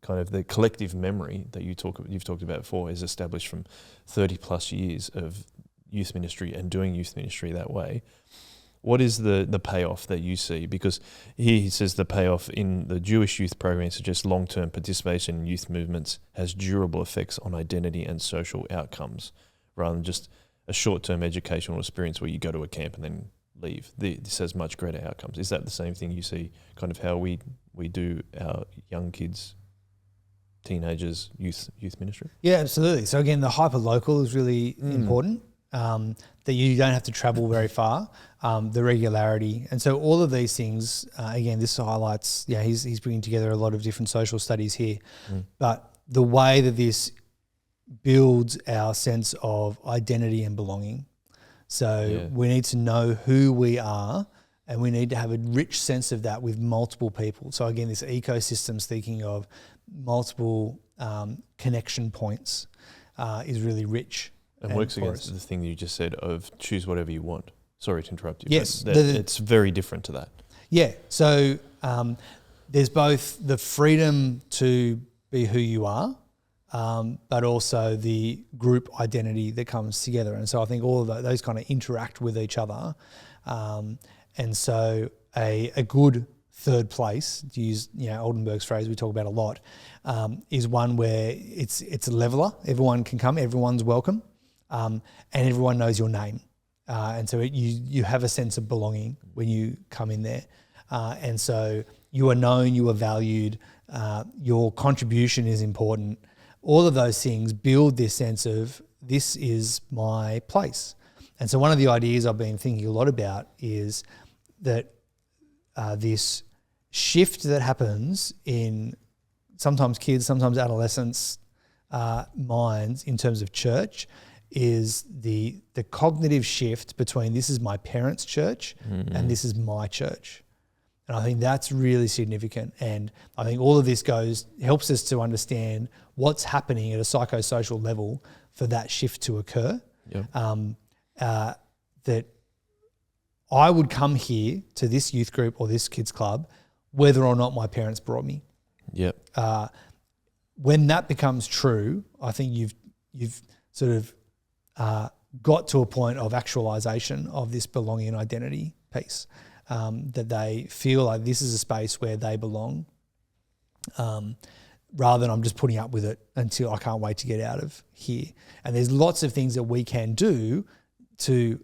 kind of the collective memory that you've talked about before is established from 30 plus years of youth ministry and doing youth ministry that way. What is the payoff that you see? Because here he says the payoff in the Jewish youth program suggests long-term participation in youth movements has durable effects on identity and social outcomes, rather than just a short-term educational experience where you go to a camp and then leave. This has much greater outcomes. Is that the same thing you see, kind of how we do our young kids, teenagers, youth ministry? Yeah, absolutely. So again, the hyper-local is really important. That you don't have to travel very far, the regularity. And so all of these things, again, this highlights, he's bringing together a lot of different social studies here, but the way that this builds our sense of identity and belonging. So we need to know who we are, and we need to have a rich sense of that with multiple people. So again, this ecosystem's thinking of multiple connection points is really rich. And works against the thing you just said of choose whatever you want. Sorry to interrupt you. Yes. It's very different to that. Yeah. So there's both the freedom to be who you are, but also the group identity that comes together. And so I think all of those kind of interact with each other. And so a good third place, to use Oldenburg's phrase we talk about a lot, is one where it's a leveler. Everyone can come, everyone's welcome. And everyone knows your name. And so you have a sense of belonging when you come in there. And so you are known, you are valued, your contribution is important. All of those things build this sense of this is my place. And so one of the ideas I've been thinking a lot about is that this shift that happens in sometimes kids, sometimes adolescents' minds in terms of church is the cognitive shift between this is my parents' church and this is my church. And I think that's really significant. And I think all of this helps us to understand what's happening at a psychosocial level for that shift to occur. Yep. That I would come here to this youth group or this kids club whether or not my parents brought me. Yep. When that becomes true, I think you've sort of got to a point of actualization of this belonging and identity piece, that they feel like this is a space where they belong, rather than I'm just putting up with it until I can't wait to get out of here. And there's lots of things that we can do to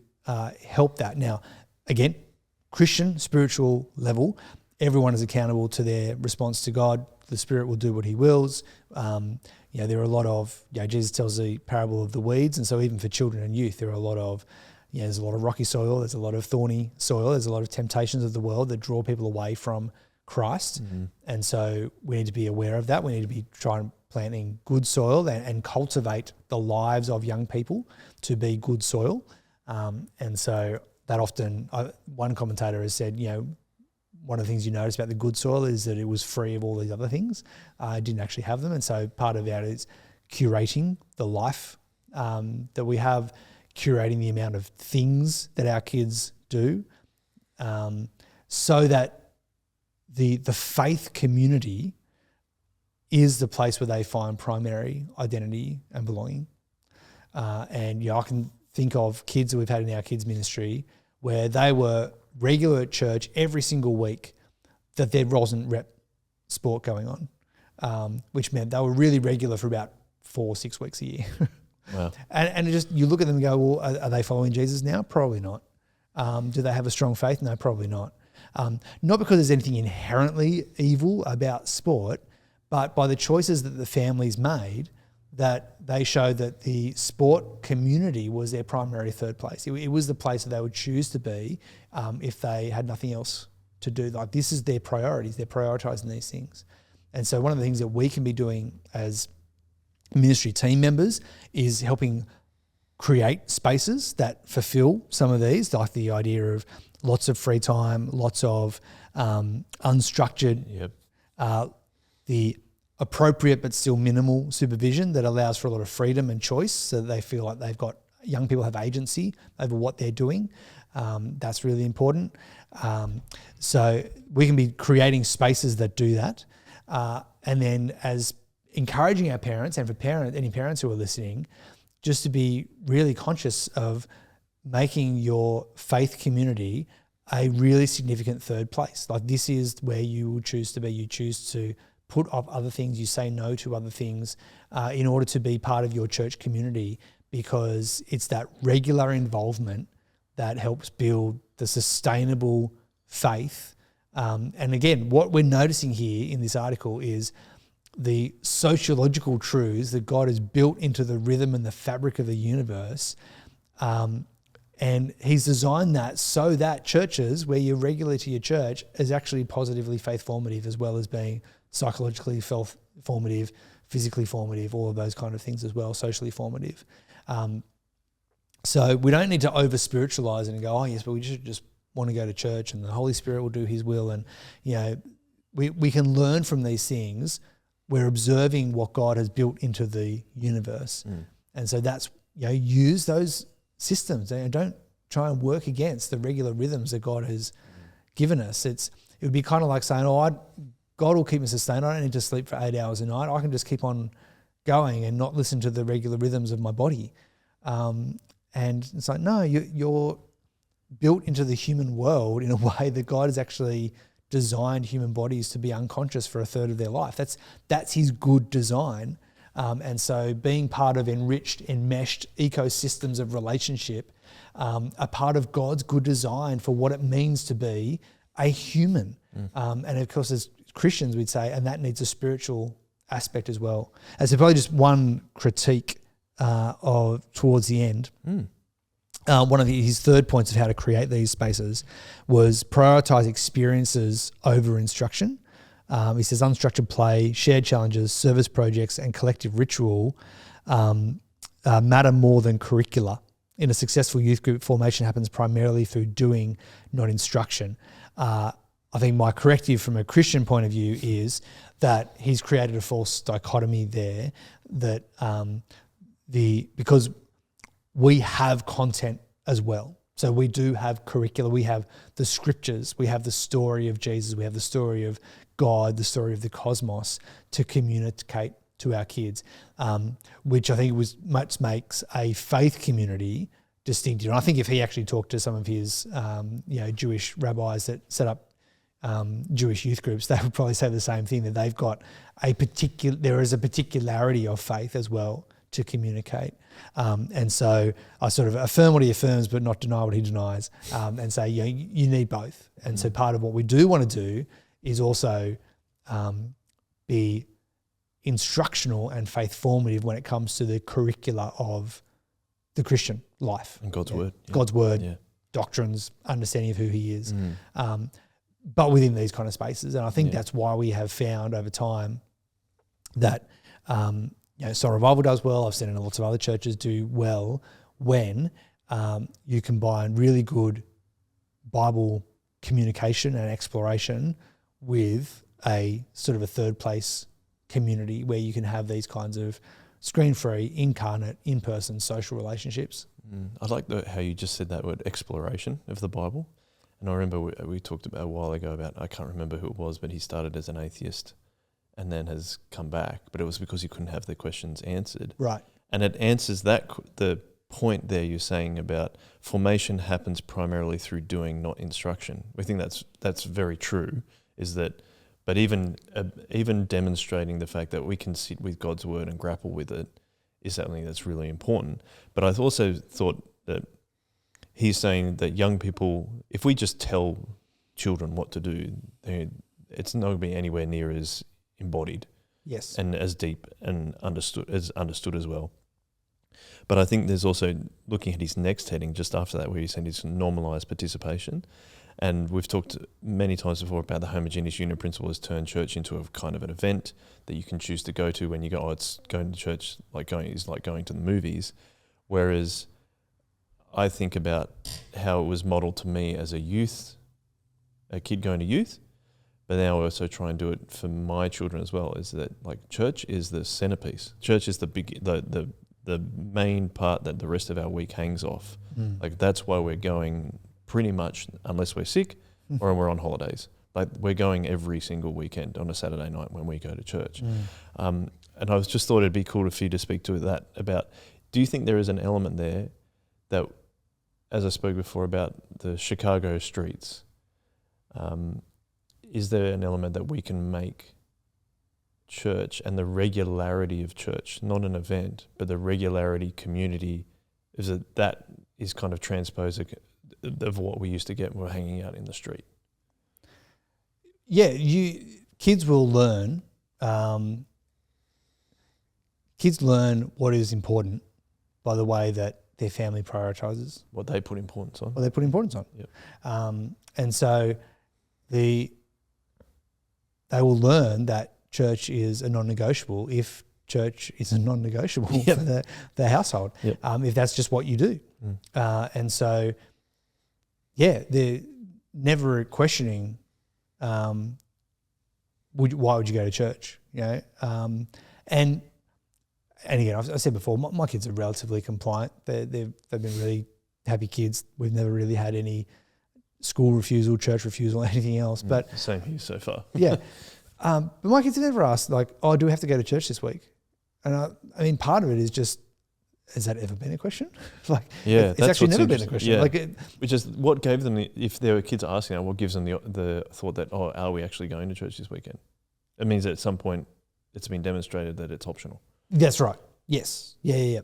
help that. Now, again, Christian, spiritual level, everyone is accountable to their response to God. The Spirit will do what He wills. There are a lot of, Jesus tells the parable of the weeds. And so even for children and youth, there are a lot of, there's a lot of rocky soil, there's a lot of thorny soil, there's a lot of temptations of the world that draw people away from Christ. Mm-hmm. And so we need to be aware of that. We need to be trying planting good soil and cultivate the lives of young people to be good soil. And so that often, one commentator has said, one of the things you notice about the good soil is that it was free of all these other things. It didn't actually have them. And so part of that is curating the life that we have, curating the amount of things that our kids do, so that the faith community is the place where they find primary identity and belonging. And I can think of kids that we've had in our kids ministry where they were regular at church every single week, that there wasn't rep sport going on, which meant they were really regular for about 4 or 6 weeks a year. Wow. And it just, you look at them and go, well, are they following Jesus now? Probably not. Do they have a strong faith? No, probably not. Not because there's anything inherently evil about sport, but by the choices that the families made, that they showed that the sport community was their primary third place. It was the place that they would choose to be if they had nothing else to do. Like, this is their priorities. They're prioritizing these things. And so one of the things that we can be doing as ministry team members is helping create spaces that fulfill some of these, like the idea of lots of free time, lots of unstructured, the appropriate but still minimal supervision that allows for a lot of freedom and choice, so that they feel like young people have agency over what they're doing. That's really important. So we can be creating spaces that do that. And then as encouraging our parents, and for any parents who are listening, just to be really conscious of making your faith community a really significant third place. Like, this is where you will choose to be. You choose to put up other things. You say no to other things in order to be part of your church community, because it's that regular involvement that helps build the sustainable faith. And again, what we're noticing here in this article is the sociological truths that God has built into the rhythm and the fabric of the universe. And he's designed that so that churches, where you're regular to your church, is actually positively faith formative, as well as being psychologically formative, physically formative, all of those kind of things as well, socially formative. So we don't need to over spiritualize it and go, oh yes, but we should just want to go to church and the Holy Spirit will do his will. And, we can learn from these things. We're observing what God has built into the universe. And so that's, use those systems, and don't try and work against the regular rhythms that God has given us. It would be kind of like saying, God will keep me sustained. I don't need to sleep for 8 hours a night. I can just keep on going and not listen to the regular rhythms of my body. And it's like, no, you're built into the human world in a way that God has actually designed human bodies to be unconscious for a third of their life. That's his good design. And so being part of enriched, enmeshed ecosystems of relationship, a part of God's good design for what it means to be a human. And of course, as Christians, we'd say, and that needs a spiritual aspect as well. And so probably just one critique towards the end. One of his third points of how to create these spaces was prioritize experiences over instruction. He says unstructured play, shared challenges, service projects, and collective ritual matter more than curricula. In a successful youth group, formation happens primarily through doing, not instruction. I think my corrective from a Christian point of view is that he's created a false dichotomy there, that because we have content as well. So we do have curricula, we have the scriptures, we have the story of Jesus, we have the story of God, the story of the cosmos to communicate to our kids, which I think makes a faith community distinctive. And I think if he actually talked to some of his Jewish rabbis that set up Jewish youth groups, they would probably say the same thing, that they've got there is a particularity of faith as well to communicate. And so I sort of affirm what he affirms, but not deny what he denies, and say, you need both. And so part of what we do want to do is also be instructional and faith formative when it comes to the curricula of the Christian life. And God's word. Yeah. God's word, doctrines, understanding of who he is, but within these kind of spaces. And I think that's why we have found over time that Soul Revival does well. I've seen it in lots of other churches do well when you combine really good Bible communication and exploration with a sort of a third place community where you can have these kinds of screen-free, incarnate, in-person social relationships. I like how you just said that word, exploration of the Bible. And I remember we talked about a while ago about, I can't remember who it was, but he started as an atheist and then has come back, but it was because he couldn't have the questions answered. Right. And it answers the point there you're saying about formation happens primarily through doing, not instruction. We think that's very true. But even demonstrating the fact that we can sit with God's word and grapple with it is something that's really important. But I also thought that he's saying that young people, if we just tell children what to do, it's not going to be anywhere near as embodied, yes, and as deep and understood as well. But I think there's also, looking at his next heading just after that, where he's saying it's normalised participation. And we've talked many times before about the homogeneous union principle has turned church into a kind of an event that you can choose to go to when you go, oh, it's going to church is like going to the movies. Whereas I think about how it was modelled to me as a kid going to youth, but now I also try and do it for my children as well, is that like church is the centerpiece. Church is the main part that the rest of our week hangs off. Like that's why we're going pretty much, unless we're sick or we're on holidays. Like we're going every single weekend on a Saturday night when we go to church. And I was just thought it'd be cool for you to speak to that about, do you think there is an element there that, as I spoke before about the Chicago streets, is there an element that we can make church and the regularity of church, not an event, but the regularity community, that is kind of transposed of what we used to get when we were hanging out in the street? Yeah, kids will learn. Kids learn what is important by the way that their family prioritises. What they put importance on. Yep. And so they will learn that church is a non-negotiable if church is a non-negotiable for the household, if that's just what you do. And so, they're never questioning why would you go to church, and again, I've said before, my kids are relatively compliant. They've been really happy kids. We've never really had any school refusal, church refusal, anything else. But same here so far. But my kids have never asked like, "Oh, do we have to go to church this week?" And I mean, part of it is just, has that ever been a question? It's actually never been a question. Yeah. Which is what gave them if there were kids asking that, what gives them the thought that, oh, are we actually going to church this weekend? It means that at some point it's been demonstrated that it's optional. That's right. Yes. Yeah.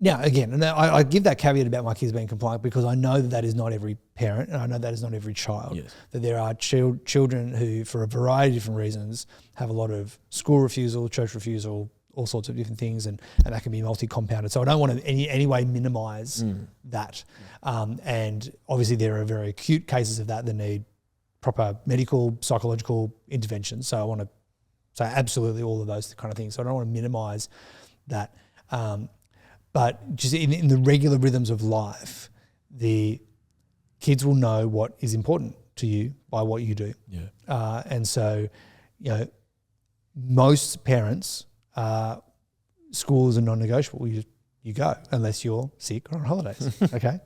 Now, again, and I give that caveat about my kids being compliant because I know that is not every parent and I know that is not every child. Yes. That there are children who, for a variety of different reasons, have a lot of school refusal, church refusal, all sorts of different things, and that can be multi-compounded. So I don't want to in any way minimise that. And obviously there are very acute cases of that need proper medical, psychological intervention. So I want to say absolutely all of those kind of things. So I don't want to minimise that. But just in the regular rhythms of life, the kids will know what is important to you by what you do. Yeah. And so, most parents, school is a non-negotiable. You go unless you're sick or on holidays. Okay,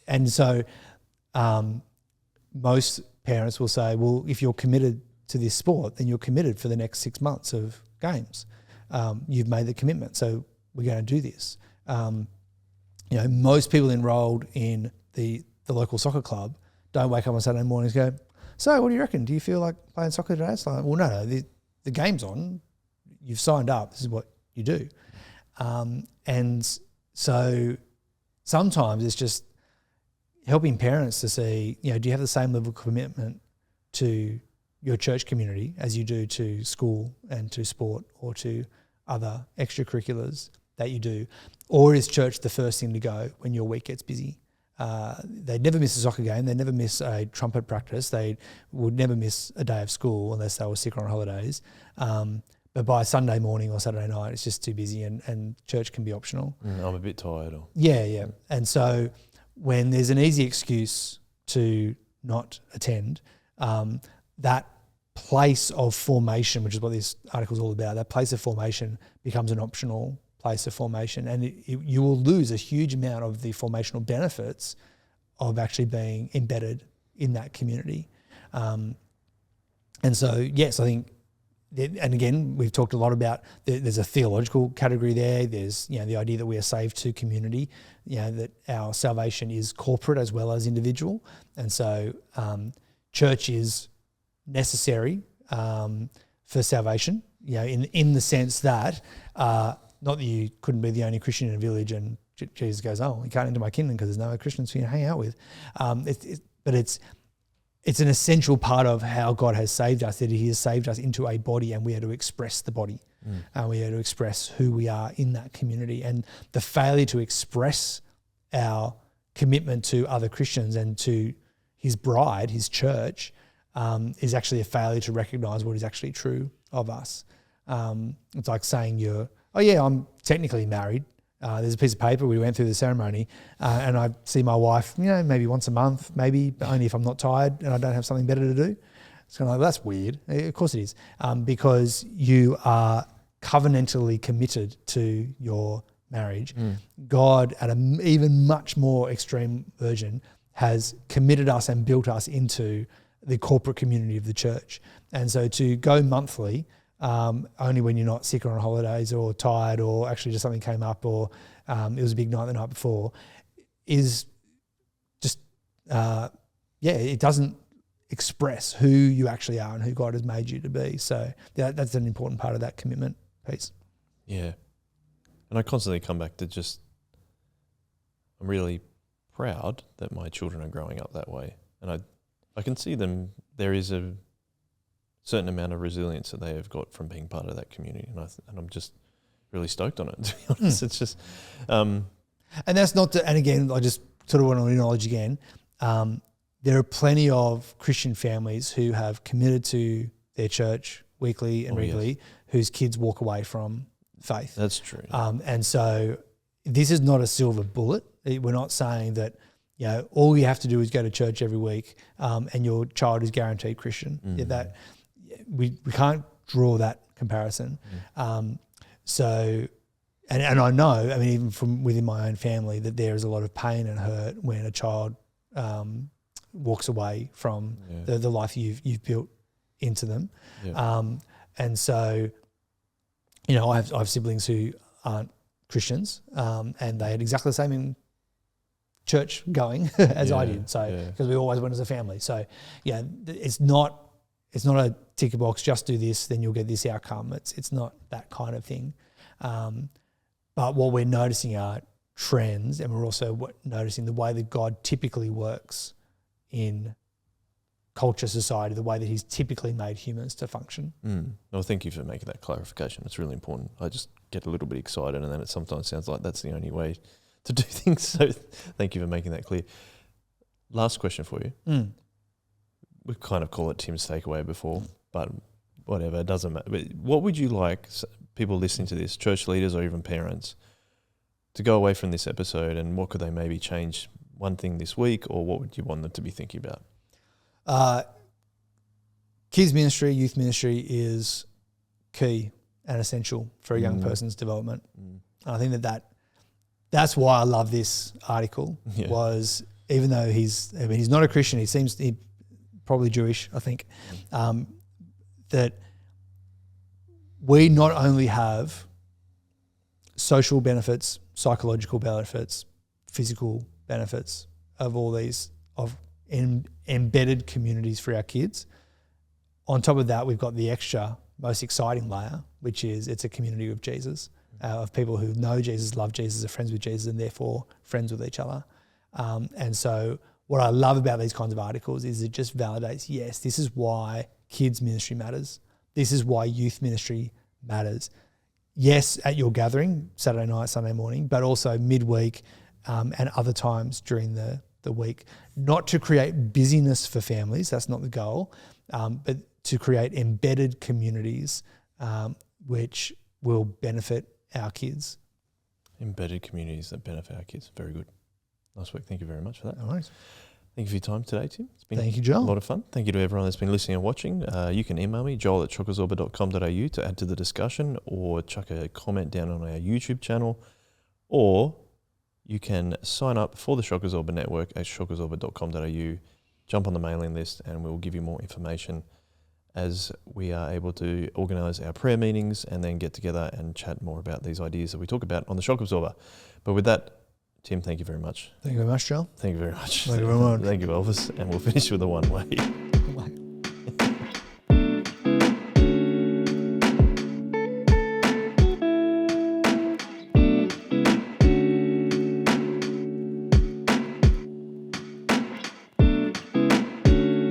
and so most parents will say, well, if you're committed to this sport, then you're committed for the next 6 months of games. You've made the commitment, so we're going to do this. Most people enrolled in the local soccer club don't wake up on Saturday mornings and go, so what do you reckon? Do you feel like playing soccer today? It's like, well, no, the game's on. You've signed up. This is what you do. And so sometimes it's just helping parents to see, do you have the same level of commitment to your church community as you do to school and to sport or to other extracurriculars that you do? Or is church the first thing to go when your week gets busy? They'd never miss a soccer game. They'd never miss a trumpet practice. They would never miss a day of school unless they were sick or on holidays. But by Sunday morning or Saturday night, it's just too busy and church can be optional. I'm a bit tired. Yeah. And so when there's an easy excuse to not attend, that place of formation, which is what this article is all about, that place of formation becomes an optional place of formation, and you will lose a huge amount of the formational benefits of actually being embedded in that community. And so, yes, I think and again, we've talked a lot about there's a theological category there. There's the idea that we are saved to community. That our salvation is corporate as well as individual, and so church is necessary for salvation. In the sense that not that you couldn't be the only Christian in a village and Jesus goes, oh, you can't enter my kingdom because there's no other Christians for you to hang out with. But it's an essential part of how God has saved us, that he has saved us into a body and we are to express the body. We are to express who we are in that community. And the failure to express our commitment to other Christians and to his bride, his church, is actually a failure to recognise what is actually true of us. It's like saying I'm technically married. There's a piece of paper, we went through the ceremony, and I see my wife, maybe once a month, maybe, but only if I'm not tired and I don't have something better to do. It's kind of like, well, that's weird. Of course it is, because you are covenantally committed to your marriage. God, at an even much more extreme version, has committed us and built us into the corporate community of the church. And so to go monthly, only when you're not sick or on holidays or tired or actually just something came up or it was a big night the night before, is just, it doesn't express who you actually are and who God has made you to be. So that's an important part of that commitment piece. Yeah. And I constantly come back to I'm really proud that my children are growing up that way. And I can see them, there is a certain amount of resilience that they have got from being part of that community. And I'm just really stoked on it, to be honest. It's just... and that's not and again, I just sort of want to acknowledge again, there are plenty of Christian families who have committed to their church weekly and regularly, whose kids walk away from faith. That's true. And so this is not a silver bullet. We're not saying that, all you have to do is go to church every week and your child is guaranteed Christian. That we can't draw that comparison. So, and I know, even from within my own family, that there is a lot of pain and hurt when a child walks away from the life you've built into them. And so, I have siblings who aren't Christians, and they had exactly the same in church going as I did. So because we always went as a family. So it's not a ticker box, just do this, then you'll get this outcome. It's not that kind of thing. But what we're noticing are trends, and we're also noticing the way that God typically works in culture, society, the way that he's typically made humans to function. Well, thank you for making that clarification. It's really important. I just get a little bit excited, and then it sometimes sounds like that's the only way to do things. So thank you for making that clear. Last question for you. We kind of call it Tim's takeaway before, but whatever, it doesn't matter. But what would you like people listening to this, church leaders or even parents, to go away from this episode, and what could they maybe change one thing this week, or what would you want them to be thinking about? Kids ministry, youth ministry is key and essential for a young person's development. And I think that's why I love this article, was even though he's not a Christian, he's probably Jewish, I think, that we not only have social benefits, psychological benefits, physical benefits of all these, of embedded communities for our kids. On top of that, we've got the extra, most exciting layer, which is it's a community of Jesus, of people who know Jesus, love Jesus, are friends with Jesus, and therefore friends with each other. And so what I love about these kinds of articles is it just validates, yes, this is why kids ministry matters. This is why youth ministry matters. Yes, at your gathering, Saturday night, Sunday morning, but also midweek and other times during the week. Not to create busyness for families, that's not the goal, but to create embedded communities which will benefit our kids. Embedded communities that benefit our kids. Very good. Nice work. Thank you very much for that. No worries. Thank you for your time today, Tim. It's been Thank you, Joel. A lot of fun. Thank you to everyone that's been listening and watching. You can email me, joel@shockabsorber.com.au, to add to the discussion, or chuck a comment down on our YouTube channel, or you can sign up for the Shock Absorber network at shockabsorber.com.au, jump on the mailing list, and we'll give you more information as we are able to organise our prayer meetings and then get together and chat more about these ideas that we talk about on the Shock Absorber. But with that, Tim, thank you very much. Thank you very much, Joel. Thank you very much. Thank you very much. Thank you, Elvis. And we'll finish with a one-way.